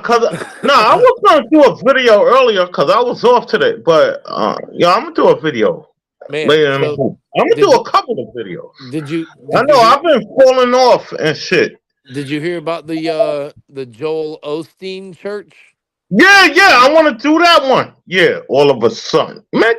cause no, I was gonna do a video earlier cause I was off today. But yeah, I'm gonna do a video Man, later in the so week. I'm gonna did do you a couple of videos. did you I did you know hear I've been falling off and shit. did you hear about the Joel Osteen church? Yeah, I want to do that one. Yeah, all of a sudden, man,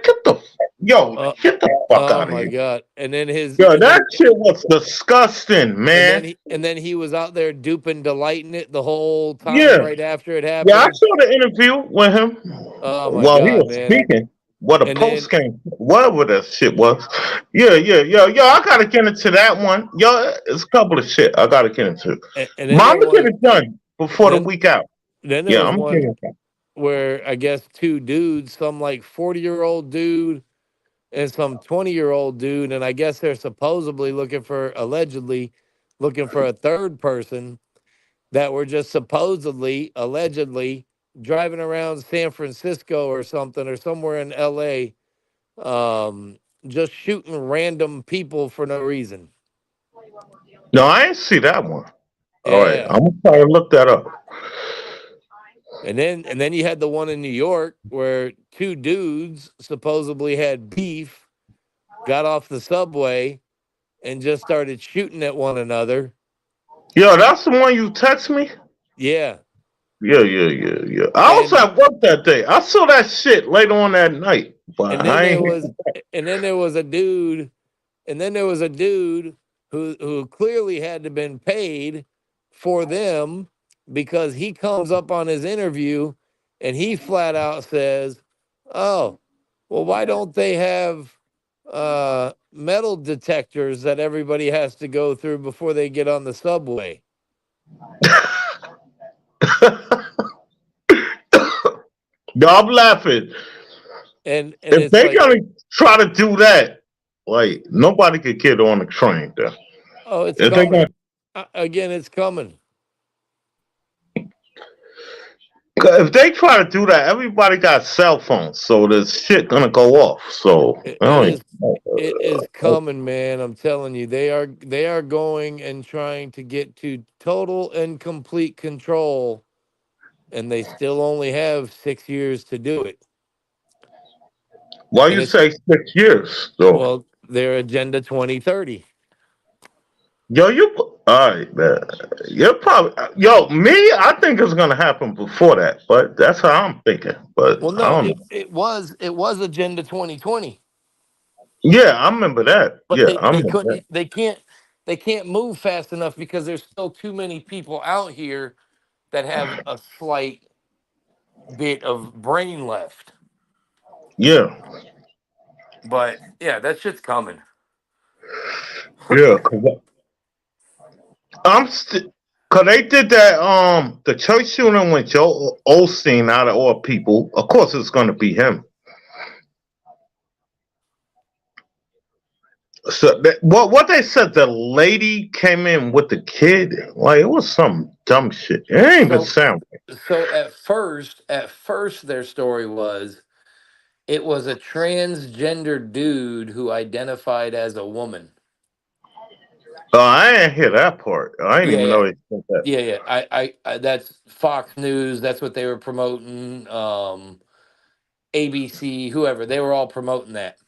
Uh, get the fuck oh out of my here. god! And then Yo, that shit was disgusting, man. and then he was out there duping, delighting it the whole time Yeah, right after it yeah, I happened. saw the interview with him Oh my while he god, was man! speaking. What a And post then game, whatever that shit was. Yo, I gotta get into that one. Yo, it's a couple of shit I gotta get into. and But then I'm there gonna get was it done before the then week out. then there Yeah, was I'm gonna get one it done. where I guess two dudes, some like 40-year-old dude and some 20-year-old dude, and I guess they're supposedly allegedly looking for a third person that were just allegedly driving around San Francisco or something or somewhere in LA, just shooting random people for no reason. No, I ain't see that one. All right, Yeah. I'm gonna try to look that up. And then you had the one in New York where two dudes supposedly had beef, got off the subway and just started shooting at one another. Yo, that's the one you text me? Yeah. Yeah. I was And at work that day. I saw that shit later on that night, but and then I there ain't. was and then there was a dude who clearly had to been paid for them because he comes up on his interview and he flat out says, "Oh, well, why don't they have metal detectors that everybody has to go through before they get on the subway?" No, I'm laughing. And If it's they like, gonna try to do that, like nobody could get on the train there. oh, it's If they gonna, coming. Again, it's coming. if they try to do that, everybody got cell phones, so this shit gonna go off. So It, I it don't is it is coming, man. I'm telling you, they are going and trying to get to total and complete control, and they still only have 6 years to do it. why And you it's say 6 years though? well, their agenda 2030. Yo, all right, man. You're probably yo me. I think it's gonna happen before that, but that's how I'm thinking. But Well, I no, don't know. it was Agenda 2020, Yeah, I remember that. but Yeah, I remember that. they can't move fast enough because there's still too many people out here that have a slight bit of brain left. Yeah, But yeah, that shit's coming. yeah. I'm st- Cause they did that. The church shooting with Joe Osteen out of all people. Of course, it's gonna be him. So what they said, the lady came in with the kid. Like it was some dumb shit. It ain't even So sound. so at first their story was it was a transgender dude who identified as a woman. Oh, I ain't hear that part. I didn't Yeah, even yeah. know they said that. Yeah, yeah. I that's Fox News. That's what they were promoting. ABC, whoever they were all promoting that.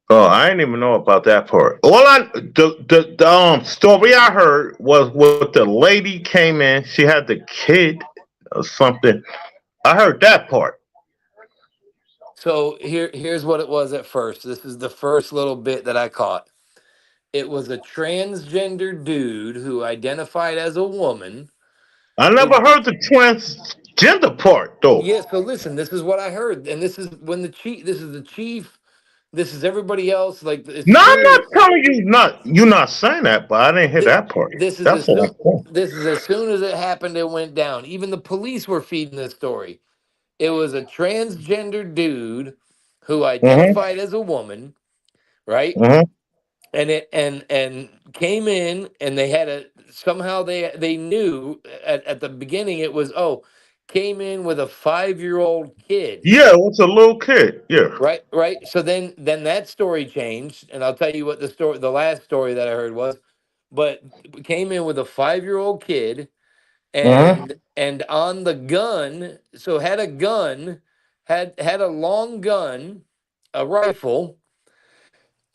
Oh, I didn't even know about that part. The story I heard was with the lady came in. She had the kid or something. I heard that part. So here's what it was at first. This is the first little bit that I caught. It was a transgender dude who identified as a woman. I never Who, heard the transgender part though. yeah. So listen, this is what I heard, and this is when the chief. This is the chief. This is everybody else. Like as No, I'm soon as not telling you not. You're not saying that, but I didn't hear Th- that part. this is That's as what soon I'm saying. this is as soon as it happened, it went down. Even the police were feeding this story. It was a transgender dude who Mm-hmm. identified as a woman, right? Mm-hmm. And came in and they had a somehow they knew at the beginning it was came in with a 5-year old kid. Yeah, it was a little kid. Yeah. Right. So then that story changed, and I'll tell you what the last story that I heard was, but came in with a 5-year old kid, Mm-hmm. and on the gun, so had a gun, had a long gun, a rifle.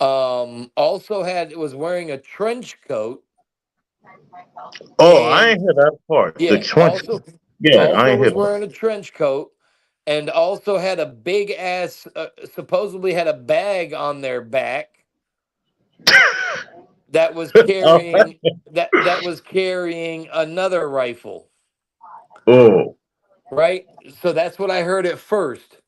Also was wearing a trench coat, Oh, I and ain't hear that part. The yeah, trench. Yeah, I also ain't hear was that. wearing a trench coat, and also had a big ass, supposedly had a bag on their back that was carrying that was carrying another rifle, Oh. right? So that's what I heard at first.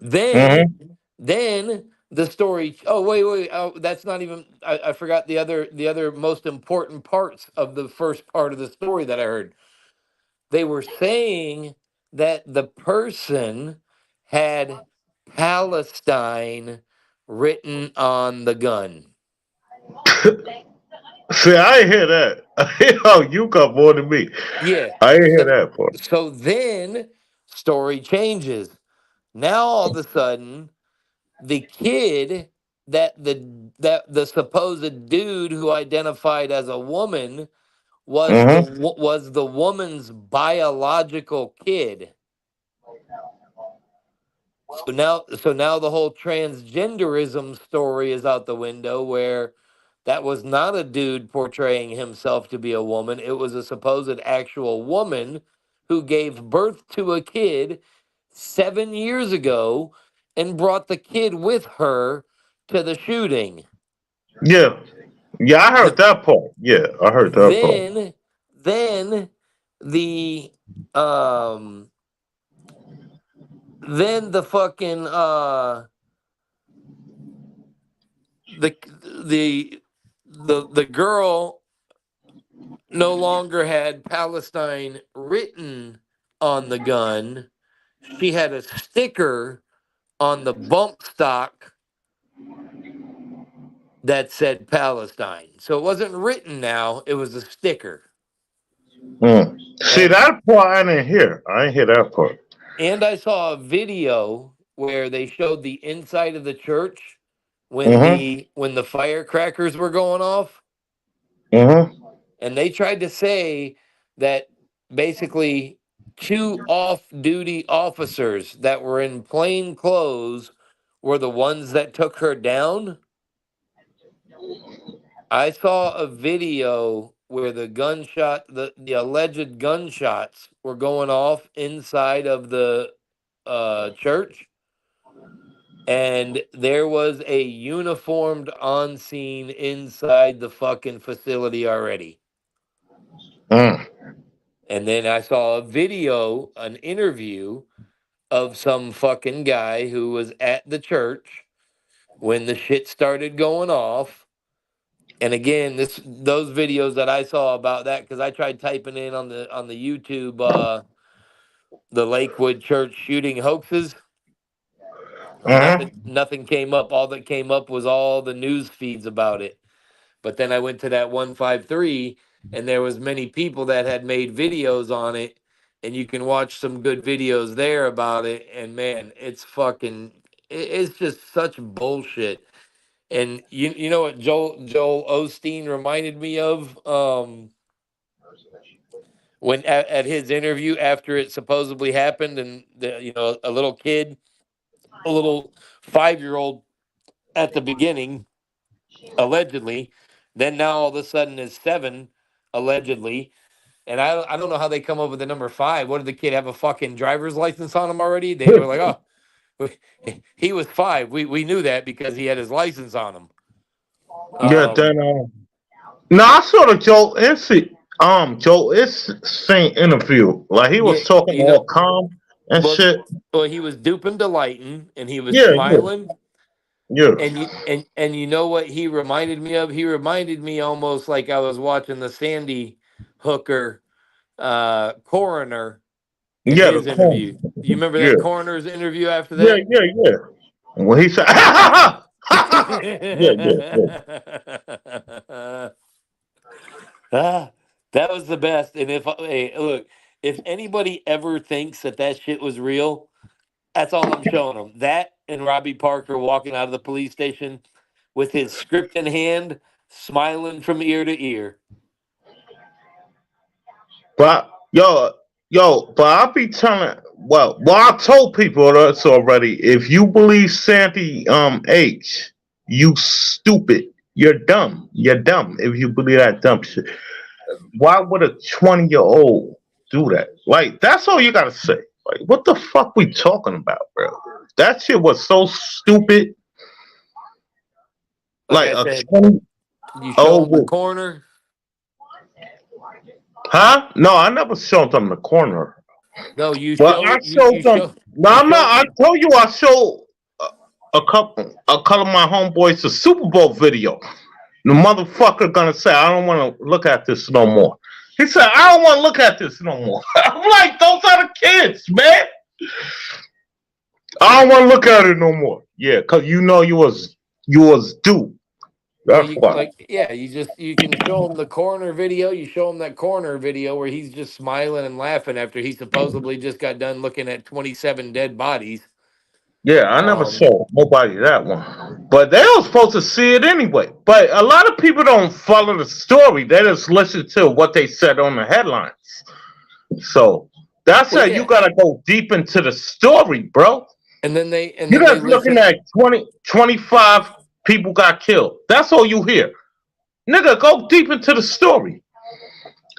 Then Mm-hmm. then the story, oh wait, oh, that's not even, I forgot the other most important parts of the first part of the story that I heard. They were saying that the person had Palestine written on the gun. See, I ain't hear that. Oh, you got more than me. Yeah. I ain't hear So that part. so then story changes. Now all of a sudden, the kid that the supposed dude who identified as a woman Mm-hmm. was the woman's biological kid. So now the whole transgenderism story is out the window, where that was not a dude portraying himself to be a woman. It was a supposed actual woman who gave birth to a kid 7 years ago and brought the kid with her to the shooting. Yeah. Yeah, I heard Th- that part. Yeah, I heard that part. then the um then the fucking the the the girl no longer had Palestine written on the gun. She had a sticker on the bump stock that said Palestine. So it wasn't written now, it was a sticker. Mm. See, And that part I didn't hear. I didn't hear that part. I saw a video where they showed the inside of the church Mm-hmm. when the firecrackers were going off, Mm-hmm. and they tried to say that basically two off-duty officers that were in plain clothes were the ones that took her down. I saw a video where the alleged gunshots were going off inside of the church, and there was a uniformed on scene inside the fucking facility already. Mm. And then I saw a video, an interview of some fucking guy who was at the church when the shit started going off. And again, those videos that I saw about that, because I tried typing in on the YouTube the Lakewood church shooting hoaxes. Uh-huh. Nothing came up. All that came up was all the news feeds about it. But then I went to that 153, and there was many people that had made videos on it, and you can watch some good videos there about it. And man, it's fucking, it's just such bullshit. And you know what Joel Osteen reminded me of when at his interview after it supposedly happened, and a little kid, a little 5-year-old at the beginning, allegedly, then now all of a sudden is 7, allegedly. And I don't know how they come up with the number 5. What did the kid have, a fucking driver's license on him already? They were like, oh, he was 5. We knew that because he had his license on him. Yeah, then no, I saw the Joe Insane interview. Like he Yeah, was talking all calm and well, shit. well, he was duping delighting, and he was Yeah, smiling. yeah. And you know what he reminded me of? He reminded me almost like I was watching the Sandy Hooker coroner in Yeah, the his corn. interview. You remember Yeah. that coroner's interview after Yeah, that? yeah. When he said, yeah. That was the best. And hey, look, if anybody ever thinks that shit was real, that's all I'm showing them. That and Robbie Parker walking out of the police station with his script in hand, smiling from ear to ear. But but I'll be telling. Well, I told people this already. If you believe Sandy H, you stupid. You're dumb. You're dumb if you believe that dumb shit. Why would a 20-year-old do that? Like that's all you gotta say. Like what the fuck we talking about, bro? That shit was so stupid. Like Like I a said, 20 you show them the old, corner. huh? No, I never showed them the corner. No, you Well, I show showed them. No, you I'm show. not. I told you I showed a couple of my homeboys the Super Bowl video. The motherfucker gonna say, "I don't want to look at this no more." He said, "I don't want to look at this no more." I'm like, "Those are the kids, man. I don't want to look at it no more." Yeah, cause you know you was due. Well, That's why. you can show them the corner video. You show them that corner video where he's just smiling and laughing after he supposedly just got done looking at 27 dead bodies. Yeah, I never showed nobody that one. But they were supposed to see it anyway. But a lot of people don't follow the story. They just listen to what they said on the headlines. So that's how you Yeah. gotta go deep into the story, bro. And then You're they just looking listen. at 25 people got killed. That's all you hear. Nigga, go deep into the story.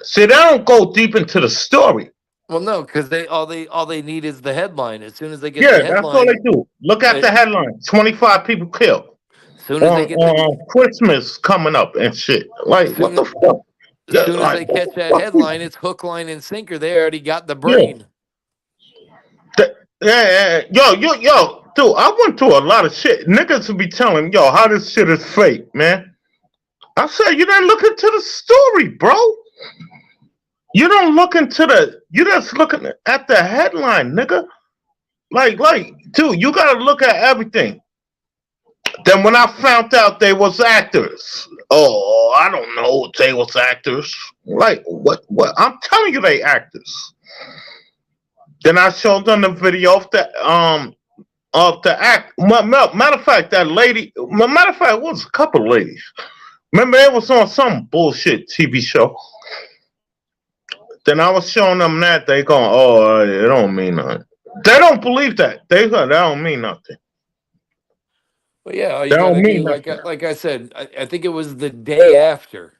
See, they don't go deep into the story. Well, no, because all they need is the headline. As soon as they get the Yeah, that's all they headline, do. Look at the headline. 25 people killed. as soon as they get the On Christmas coming up and shit. Like, what soon the fuck? as Yeah, soon as like, they what catch the that fuck headline, it's hook, line, and sinker. They already got the yeah. brain. Yeah. Yo, dude, I went through a lot of shit. Niggas would be telling, yo, how this shit is fake, man. I said, you didn't look into the story, bro. You don't look into you just looking at the headline, nigga. Like, dude, you gotta look at everything. Then when I found out they was actors, oh, I don't know if they was actors. Like, what? I'm telling you, they actors. Then I showed them the video of the act. Matter of fact, that lady. Matter of fact, it was a couple of ladies. Remember, it was on some bullshit TV show. Then I was showing them that they going, oh, it don't mean nothing. They don't believe that. They don't mean nothing. But yeah, all you That got don't to do, mean nothing. like I said, I think it was the day after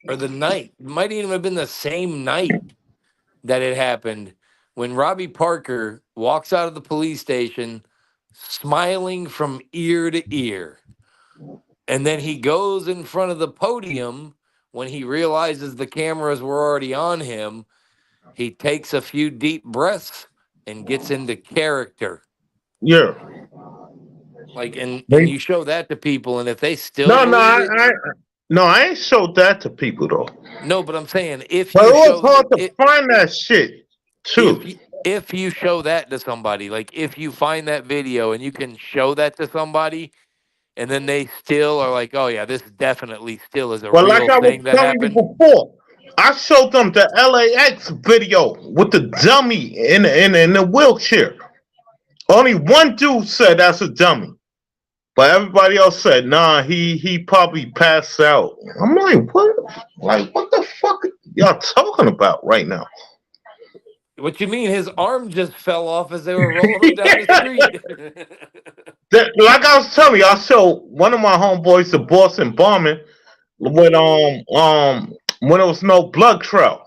or the night. It might even have been the same night that it happened when Robbie Parker walks out of the police station smiling from ear to ear. And then he goes in front of the podium when he realizes the cameras were already on him. He takes a few deep breaths and gets into character. Yeah. Like, and They, you show that to people, and if they still no, no, believe it, no, I ain't showed that to people though. no. But I'm saying if But you it was show hard to it, find that shit if too. you if you show that to somebody, like if you find that video and you can show that to somebody, and then they still are like, oh yeah, this definitely still is a But like real I was thing that telling you happened. before, I showed them the LAX video with the dummy in the wheelchair. Only one dude said that's a dummy. But everybody else said, nah, he probably passed out. I'm like, what? Like, what the fuck are y'all talking about right now? What you mean? His arm just fell off as they were rolling him down the street. Like I was telling you, I showed one of my homeboys the Boston bombing when when there was no blood trail.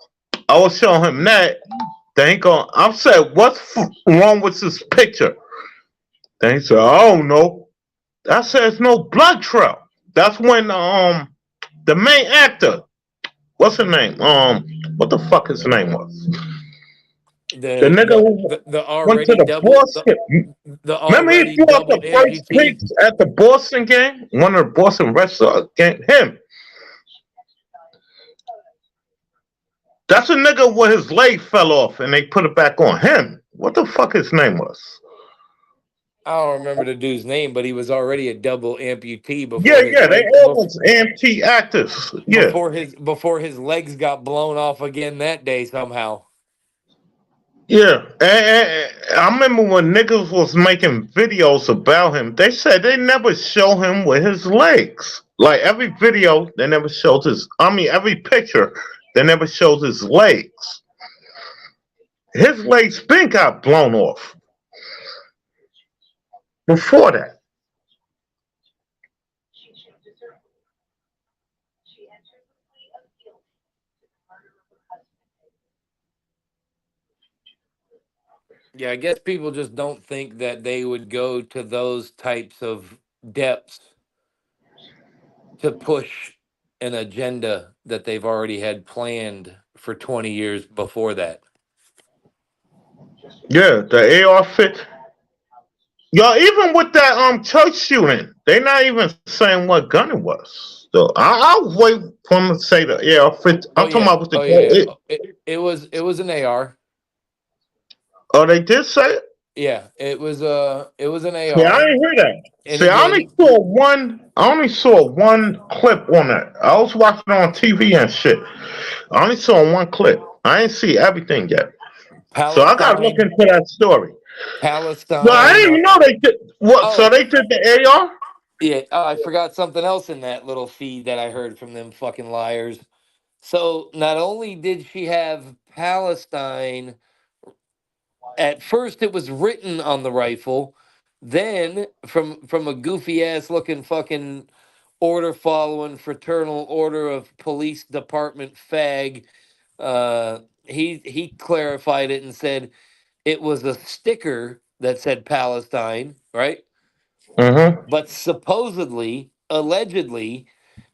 I was showing him that. Then he go, I said, what's wrong with this picture? Then he said, I don't know. I said, it's no blood trail. That's when the main actor, what's his name? What the fuck his name was? The the nigga the who the, the went to already the double Boston. the Remember he already threw up doubled the first amputee. pitch at the Boston game? One of the Boston Red Sox game. Him. That's a nigga where his leg fell off and they put it back on him. What the fuck his name was? I don't remember the dude's name, but he was already a double amputee Yeah, yeah, they all was anti actors. Yeah. before his legs got blown off again that day somehow. Yeah. And I remember when niggas was making videos about him, they said they never show him with his legs. Like every video, they never showed every picture, they never showed his legs. His legs been got blown off before that. Yeah, I guess people just don't think that they would go to those types of depths to push an agenda that they've already had planned for 20 years before that. Yeah, the AR fit. Yo, even with that church shooting, they not even saying what gun it was. So I'll wait for them to say the AR fit. Oh I'm talking yeah. about with the Oh yeah. gun. Yeah. It was an AR. Oh, they did say it. Yeah, it was an See, I AR. didn't hear that. And See, I only again, saw one. I only saw one clip on that. I was watching it on TV and shit. I only saw one clip. I ain't see everything yet. So I gotta look Palestine, into that story. No, I Palestine. didn't even know they did. What? So Oh, they did the AR? yeah. Oh, I forgot something else in that little feed that I heard from them fucking liars. So not only did she have Palestine, at first it was written on the rifle, then from a goofy ass looking fucking order following fraternal order of police department fag, he clarified it and said it was a sticker that said Palestine, right? Mm-hmm. But supposedly, allegedly,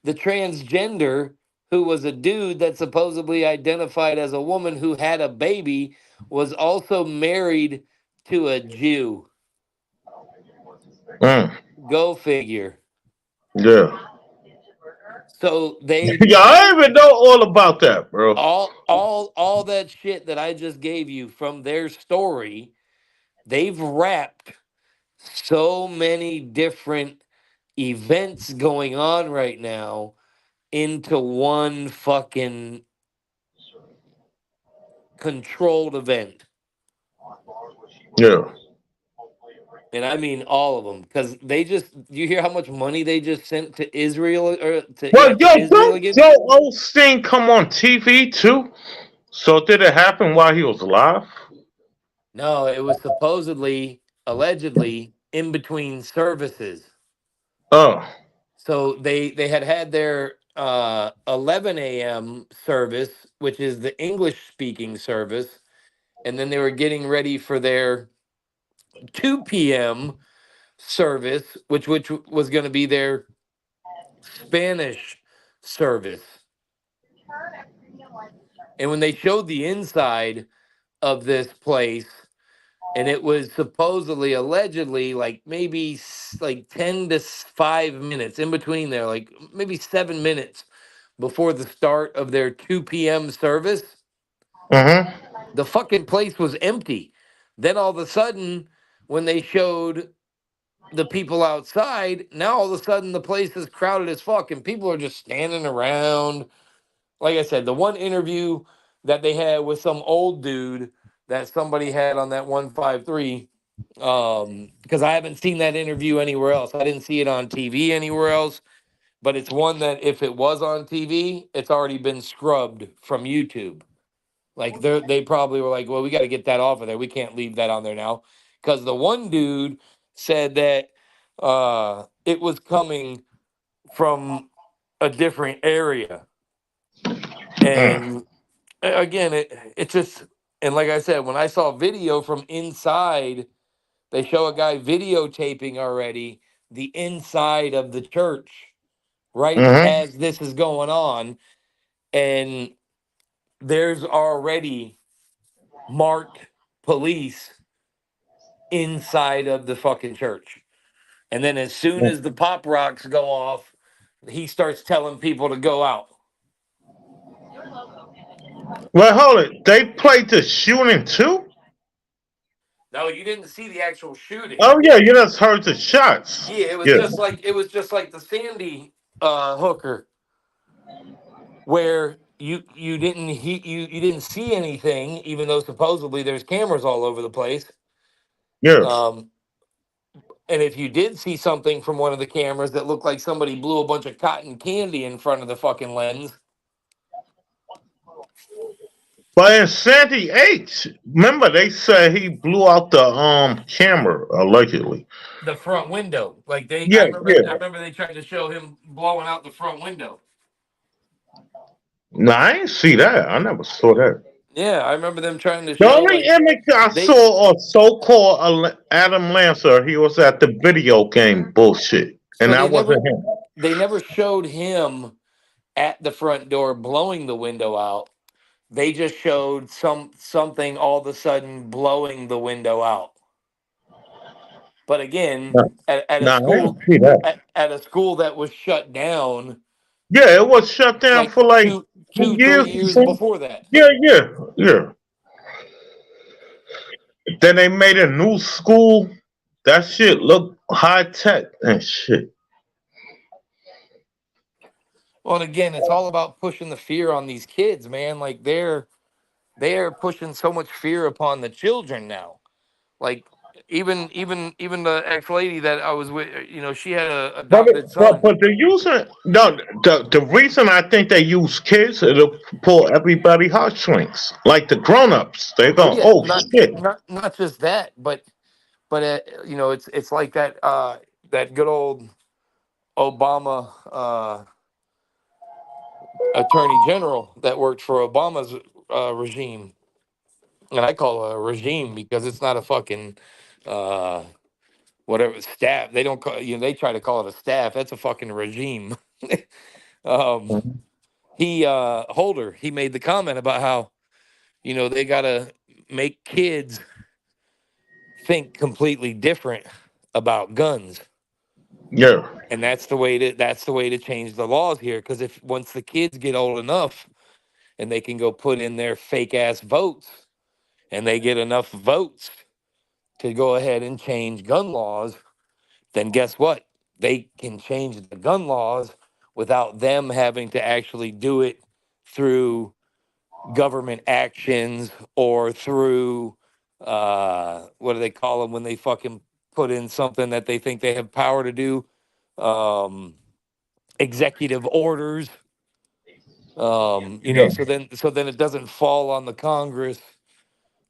the transgender who was a dude that supposedly identified as a woman who had a baby was also married to a Jew. Mm. Go figure. Yeah. So they Yeah, I didn't even know all about that, bro. all that shit that I just gave you from their story, they've wrapped so many different events going on right now into one fucking controlled event. Yeah. And I mean all of them, because they just, you hear how much money they just sent to Israel, or Well, to yo, Israel don't again? Joe Osteen come on TV too? So did it happen while he was alive? No, it was supposedly, allegedly, in between services. Oh. So they had their 11 a.m. service, which is the English speaking service, and then they were getting ready for their 2 p.m. service, which was going to be their Spanish service. And when they showed the inside of this place, and it was supposedly, allegedly, like maybe like 10 to 5 minutes in between there, like maybe 7 minutes before the start of their 2 p.m. service, Mm-hmm. the fucking place was empty. Then all of a sudden, when they showed the people outside, now all of a sudden the place is crowded as fuck and people are just standing around. Like I said, the one interview that they had with some old dude that somebody had on that 153, because I haven't seen that interview anywhere else. I didn't see it on TV anywhere else, but it's one that if it was on TV, it's already been scrubbed from YouTube. Like they probably were like, well, we got to get that off of there. We can't leave that on there now, because the one dude said that it was coming from a different area, Mm. and again, it just, and like I said, when I saw video from inside, they show a guy videotaping already the inside of the church right Mm-hmm. as this is going on, and there's already marked police inside of the fucking church. And then as soon as the pop rocks go off, he starts telling people to go out. Well, hold it. They played the shooting too? No, you didn't see the actual shooting. Oh yeah, you just heard the shots. Yeah, Yeah. it was just like the Sandy hooker, where you didn't see anything, even though supposedly there's cameras all over the place. Yeah. Um, and if you did see something from one of the cameras that looked like somebody blew a bunch of cotton candy in front of the fucking lens, But in Sandy H, remember they said he blew out the camera allegedly. the front window, like Yeah, yeah. I remember they tried to show him blowing out the front window. No, I didn't see that. I never saw that. Yeah, I remember them trying to The show only like image I they saw of so-called Adam Lancer, he was at the video game bullshit, and so that wasn't him. they never showed him at the front door blowing the window out. They just showed something all of a sudden blowing the window out. But again, No, at a no, I didn't school see that. at a school that was shut down Yeah, it was shut down like for like two, two two, years three or years something. before that. Yeah, yeah, yeah. Then they made a new school. That shit looked high tech and shit. Well, and again, it's all about pushing the fear on these kids, man. Like they're pushing so much fear upon the children now. Like even the ex lady that I was with, she had a But adopted but son. but the using no the reason I think they use kids is to pull everybody heartstrings. Like the grown ups, they Well, go, yeah, oh shit, not just that, but it's like that that good old Obama attorney general that worked for Obama's regime, and I call it a regime because it's not a fucking uh, whatever staff. They don't call they try to call it a staff. That's a fucking regime. um, he Holder, he made the comment about how they gotta make kids think completely different about guns, yeah, and that's the way to change the laws here, because if once the kids get old enough and they can go put in their fake ass votes and they get enough votes to go ahead and change gun laws, then guess what, they can change the gun laws without them having to actually do it through government actions or through what do they call them when they fucking put in something that they think they have power to do, um executive orders. yeah, So then it doesn't fall on the Congress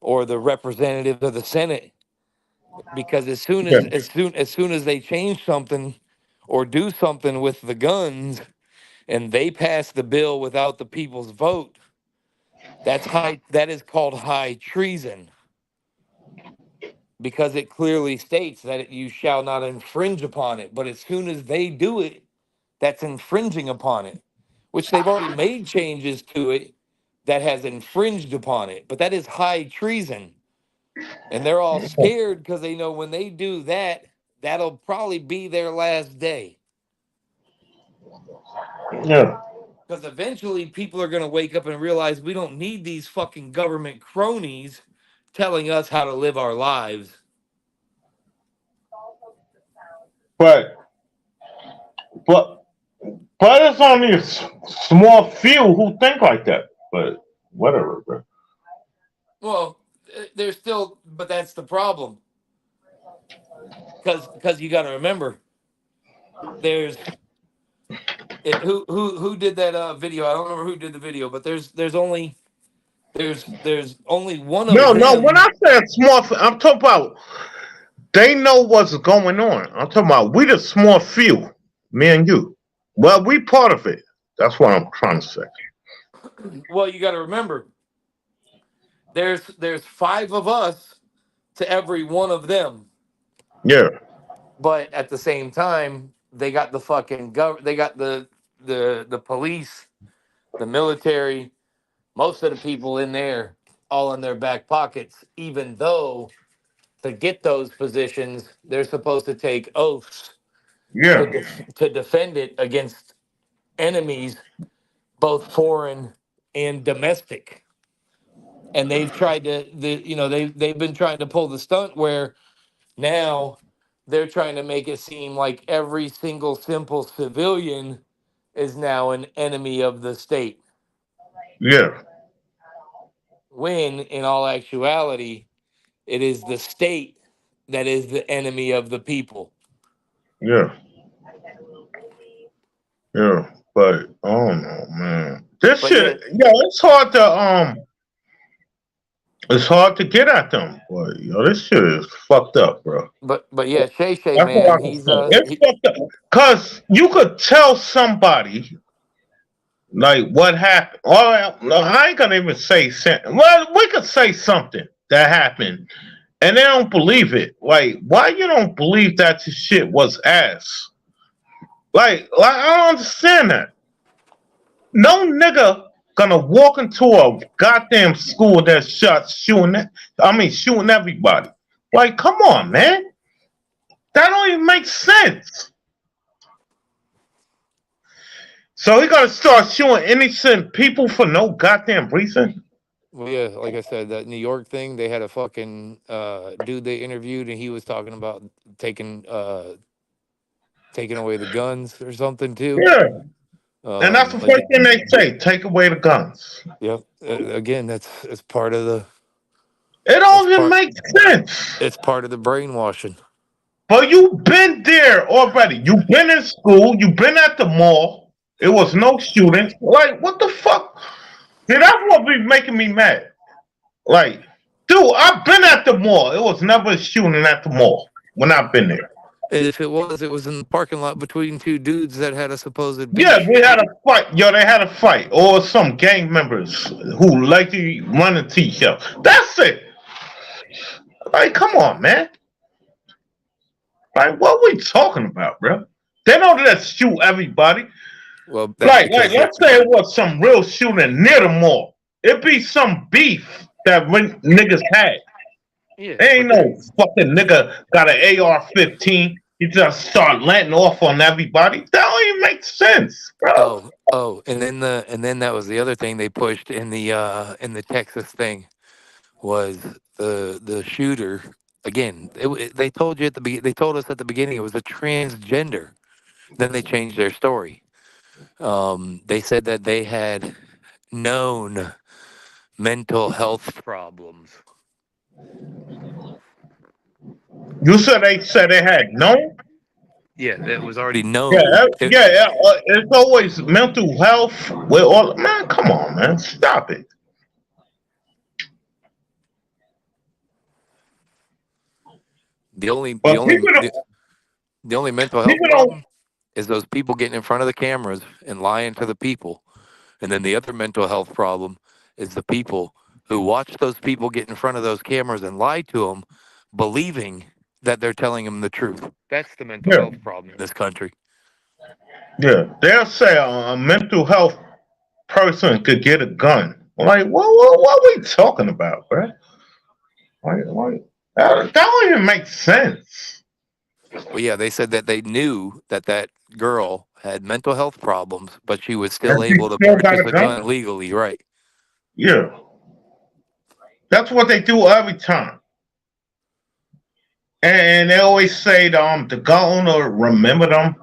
or the representatives of the Senate, because as soon yeah. as as soon as they change something or do something with the guns and they pass the bill without the people's vote, that is called high treason, because it clearly states that you shall not infringe upon it. But as soon as they do it, that's infringing upon it, which they've already made changes to it that has infringed upon it. But that is high treason. And they're all scared because they know when they do that, that'll probably be their last day. Yeah. Because eventually people are going to wake up and realize we don't need these fucking government cronies telling us how to live our lives. But but but it's only a small few who think like that. But whatever, bro. Well, there's still, but that's the problem. Because you got to remember, there's who did that video? I don't remember who did the video, but there's only one of No, no. When them. I say a small, I'm talking about they know what's going on. I'm talking about we the small few, me and you. Well, we part of it. That's what I'm trying to say. Well, you got to remember, there's five of us to every one of them. Yeah, But at the same time, they got the fucking they got the police, the military, most of the people in there, all in their back pockets. Even though to get those positions, they're supposed to take oaths yeah, to defend it against enemies, both foreign and domestic. And they've tried to, they've been trying to pull the stunt where now they're trying to make it seem like every single simple civilian is now an enemy of the state. yeah, When in all actuality, it is the state that is the enemy of the people. yeah, yeah. But I don't know, man. This But yeah, shit, yeah, it's hard to get at them. But this shit is fucked up, bro. but yeah, Shay Shay, That's what man, I can he's say. It's fucked up. Cause you could tell somebody like what happened. All right, no, I ain't gonna even say something. Well, we could say something that happened, and they don't believe it. Like, why you don't believe that your shit was ass? Like I don't understand that. No nigga gonna walk into a goddamn school that's shooting everybody. Like, come on, man. That don't even make sense. So he gonna start shooting innocent people for no goddamn reason? well, yeah, like I said, that New York thing, they had a fucking dude they interviewed, and he was talking about taking away the guns or something too. Yeah. And that's the first Like, thing they say, take away the guns. yep. Again, it's part of the It it's don't even part make sense. it's part of the brainwashing. But you've been there already. You've been in school. You've been at the mall. It was no shooting. Like, what the fuck? See, that's what be making me mad. Like, dude, I've been at the mall. It was never a shooting at the mall when I've been there. If it was in the parking lot between two dudes that had a supposed Yeah, beef. we had a fight. Yo, they had a fight. Or some gang members who like to run into each other. That's it. Like, come on, man. Like, what we talking about, bro? They don't just shoot everybody. Well, that's because Let's say it was some real shooting near the mall. It'd be some beef that when niggas had. yeah, Ain't no fucking nigga got an AR-15. You just start letting off on everybody. That don't even make sense, bro. and then that was the other thing they pushed in the Texas thing was the shooter. Again, they told you they told us at the beginning it was a transgender. Then they changed their story. They said that they had known mental health problems. You said they had no. Yeah, that was already Yeah, known. it's always mental health. With all man, come on, man, stop it. The only But the only the, the only mental health people don't problem. is those people getting in front of the cameras and lying to the people. And then the other mental health problem is the people who watch those people get in front of those cameras and lie to them, believing that they're telling them the truth. That's the mental Yeah, health problem in this country. yeah. They'll say a mental health person could get a gun. Like, what are we talking about, bro? That don't even make sense. Well, yeah, they said that they knew that that girl had mental health problems, but she was And still she able to still got purchase a a gun? gun legally, right? Yeah. That's what they do every time. And they always say the gun owner remember them.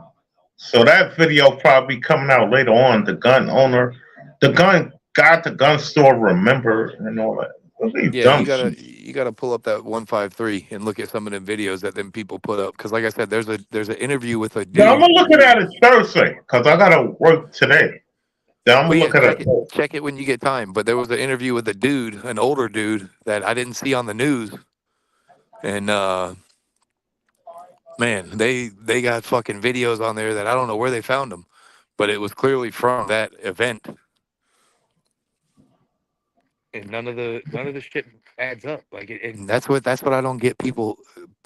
So that video probably coming out later on. The gun owner, the gun got the gun store remember and all that. Really Yeah, dumb shit. you gotta pull up that 153 and look at some of the videos that them people put up. Because, like I said, there's an interview with a Now I'm dude. gonna look at it Thursday because I gotta work today. Then I'm Well, gonna yeah, look at it. check it when you get time. But there was an interview with a dude, an older dude that I didn't see on the news, and man, they got fucking videos on there that I don't know where they found them, but it was clearly from that event. And none of the shit adds up. Like, and that's what I don't get. People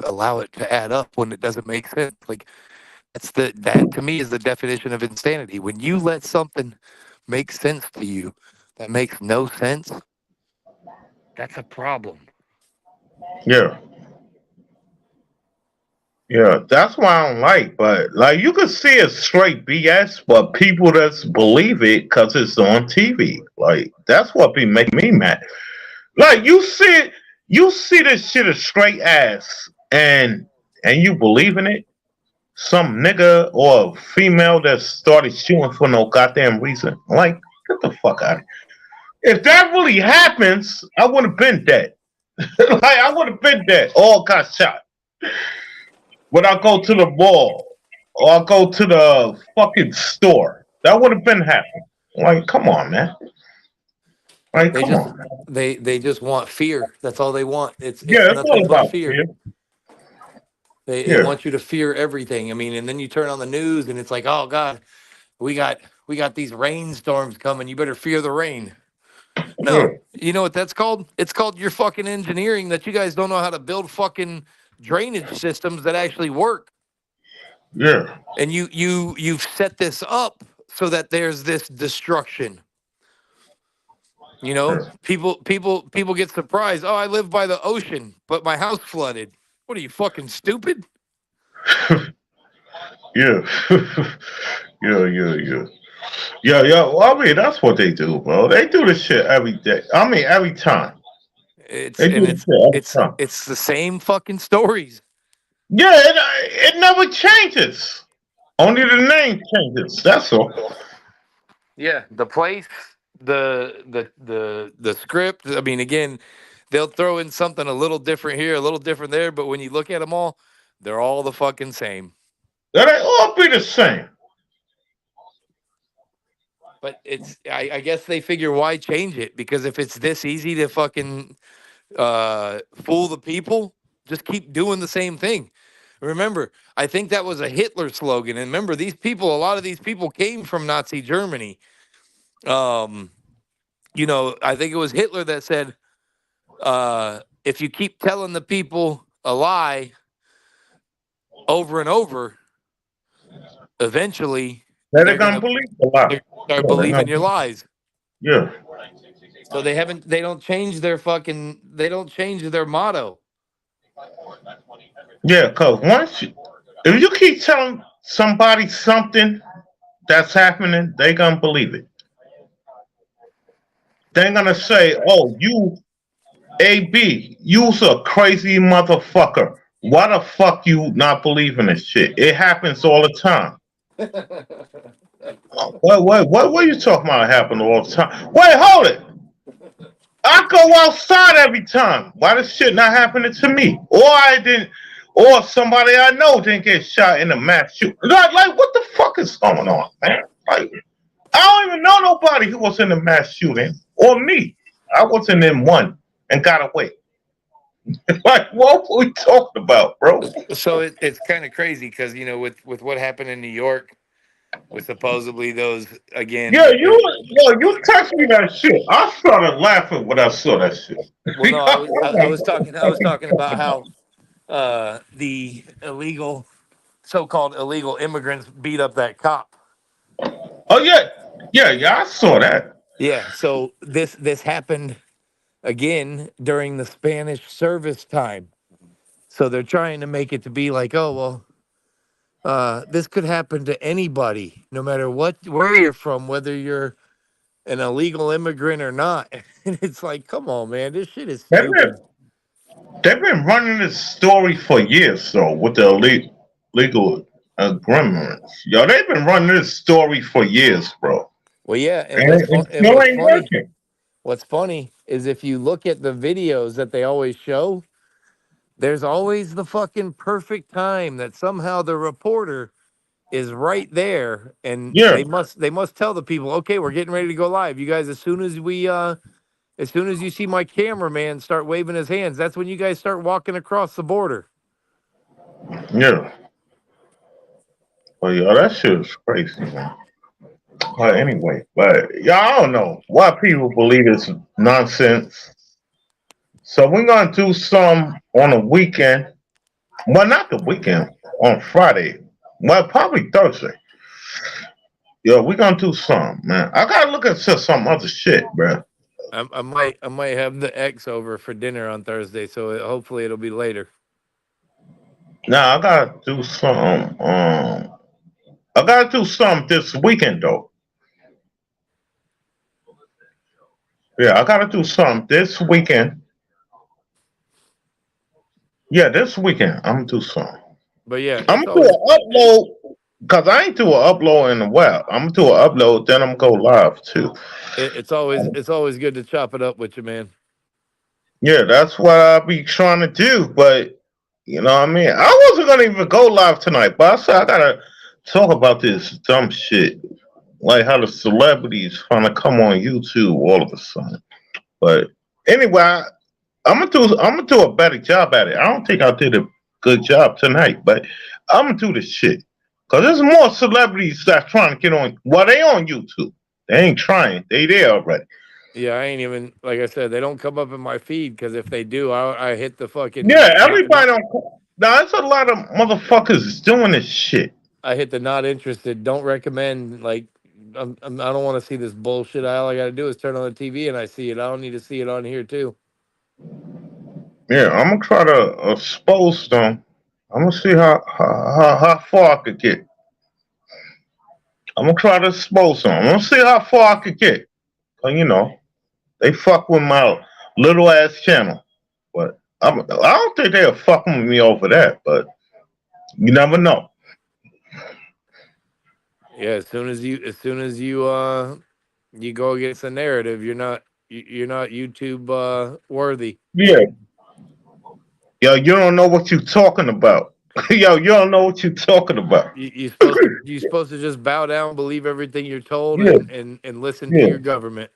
allow it to add up when it doesn't make sense. Like, that to me is the definition of insanity. When you let something make sense to you that makes no sense, that's a problem. Yeah. Yeah, that's why I don't like. But like, you can see it's straight BS, but people just believe it because it's on TV. Like, that's what be making me mad. Like, you see this shit as straight ass, and you believe in it. Some nigga or female that started shooting for no goddamn reason. Like, get the fuck out of here. If that really happens, I would have been dead. Like, I would have been dead. All got shot. When I go to the mall or I go to the fucking store, that would have been happening. Like, come on, man. Like, They come just on, man. they just want fear. That's all they want. It's Yeah, it's all nothing but about fear. fear. They Yeah, want you to fear everything. I mean, and then you turn on the news and it's like, oh God, we got these rainstorms coming. You better fear the rain. yeah, No, you know what that's called? It's called your fucking engineering that you guys don't know how to build fucking drainage systems that actually work. yeah. And you've set this up so that there's this destruction. You know, people get surprised. Oh, I live by the ocean, but my house flooded. What are you, fucking stupid? Yeah. Yeah. Yeah. Well, I mean, that's what they do, bro. They do this shit every day. I mean, every time. It's They do and this shit every time. it's the same fucking stories. Yeah, it never changes. Only the name changes. That's all. Yeah, the place, the script. I mean, again, they'll throw in something a little different here, a little different there, but when you look at them all, they're all the fucking same. They all be the same. But I guess they figure why change it, because if it's this easy to fucking fool the people, just keep doing the same thing. Remember, I think that was a Hitler slogan. And remember, these people, a lot of these people came from Nazi Germany. Um, you know, I think it was Hitler that said, if you keep telling the people a lie over and over, eventually They're they're gonna gonna believe a lot. start Yeah, they're believing gonna, your lies. yeah. So they don't change they don't change their motto. Yeah, cause if you keep telling somebody something that's happening, they gonna believe it. They're gonna say, "Oh, you AB, you's a crazy motherfucker. Why the fuck you not believing this shit? It happens all the time." What are you talking about? It happen all the time. Wait, hold it. I go outside every time. Why this shit not happening to me? Or I didn't, or somebody I know didn't get shot in a mass shooting. Like, what the fuck is going on, man? Like, I don't even know nobody who was in a mass shooting, or me. I wasn't in one and got away. Like, what were we talking about, bro? So it's kind of crazy because, you know, with what happened in New York, with supposedly those again. Yeah, you text me that shit. I started laughing when I saw that shit. Well, no, I was talking about how the illegal, so-called illegal immigrants beat up that cop. Oh yeah, I saw that. Yeah, so this happened again during the Spanish service time. So they're trying to make it to be like, oh well, this could happen to anybody, no matter where you're from, whether you're an illegal immigrant or not. And it's like, come on, man, this shit is They've been stupid. they've been running this story for years, though, with the legal agreements. Yo, they've been running this story for years, bro, Well, yeah, and and it still ain't working. what's funny is if you look at the videos that they always show, there's always the fucking perfect time that somehow the reporter is right there, and Yeah, they must tell the people, okay, we're getting ready to go live. You guys, as soon as you see my cameraman start waving his hands, that's when you guys start walking across the border. yeah. But yo, that shit is crazy, man. But anyway, but yeah, I don't know why people believe this nonsense. So we're gonna do some on the weekend. Well, not the weekend, on Friday. Well, probably Thursday. Yo, we're gonna do some, man. I gotta look into some other shit, bro. I might have the ex over for dinner on Thursday, so hopefully it'll be later. Now I gotta do some. I gotta do some this weekend though. Yeah, I gotta do some this weekend. Yeah, this weekend I'm gonna do some. But yeah, I'm it's gonna do always an upload because I ain't do an upload in a while. I'm gonna do an upload, then I'm gonna go live too. it's always good to chop it up with you, man. Yeah, that's what I be trying to do. But you know what I mean? I wasn't gonna even go live tonight, but I said I gotta talk about this dumb shit. Like how the celebrities trying to come on YouTube all of a sudden. But anyway, I'm gonna do a better job at it. I don't think I did a good job tonight, but I'm gonna do this shit. Cause there's more celebrities that's trying to get on. Well, they on YouTube. They ain't trying. They there already. Yeah, I ain't even, like I said, they don't come up in my feed because if they do, I hit the fucking Yeah, everybody not. don't. Now, there's a lot of motherfuckers doing this shit. I hit the not interested. Don't recommend. Like, I don't want to see this bullshit. All I got to do is turn on the TV and I see it. I don't need to see it on here too. Yeah, I'm gonna try to expose them. I'm gonna see how far I could get. I'm gonna try to expose them. I'm gonna see how far I could get. Cause you know they fuck with my little ass channel, but I don't think they're fucking with me over that. But you never know. Yeah, as soon as you go against the narrative, you're not YouTube worthy. Yeah, yo, you don't know what you're talking about. Yo, you don't know what you're talking about. You're supposed to just bow down, believe everything you're told, Yeah, and listen to yeah, your government.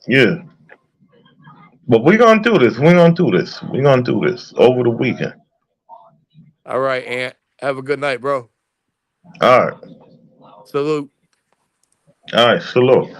yeah. But we're gonna do this. We're gonna do this. We're gonna do this over the weekend. All right, Ant. Have a good night, bro. All right. Salute. All right. Salute.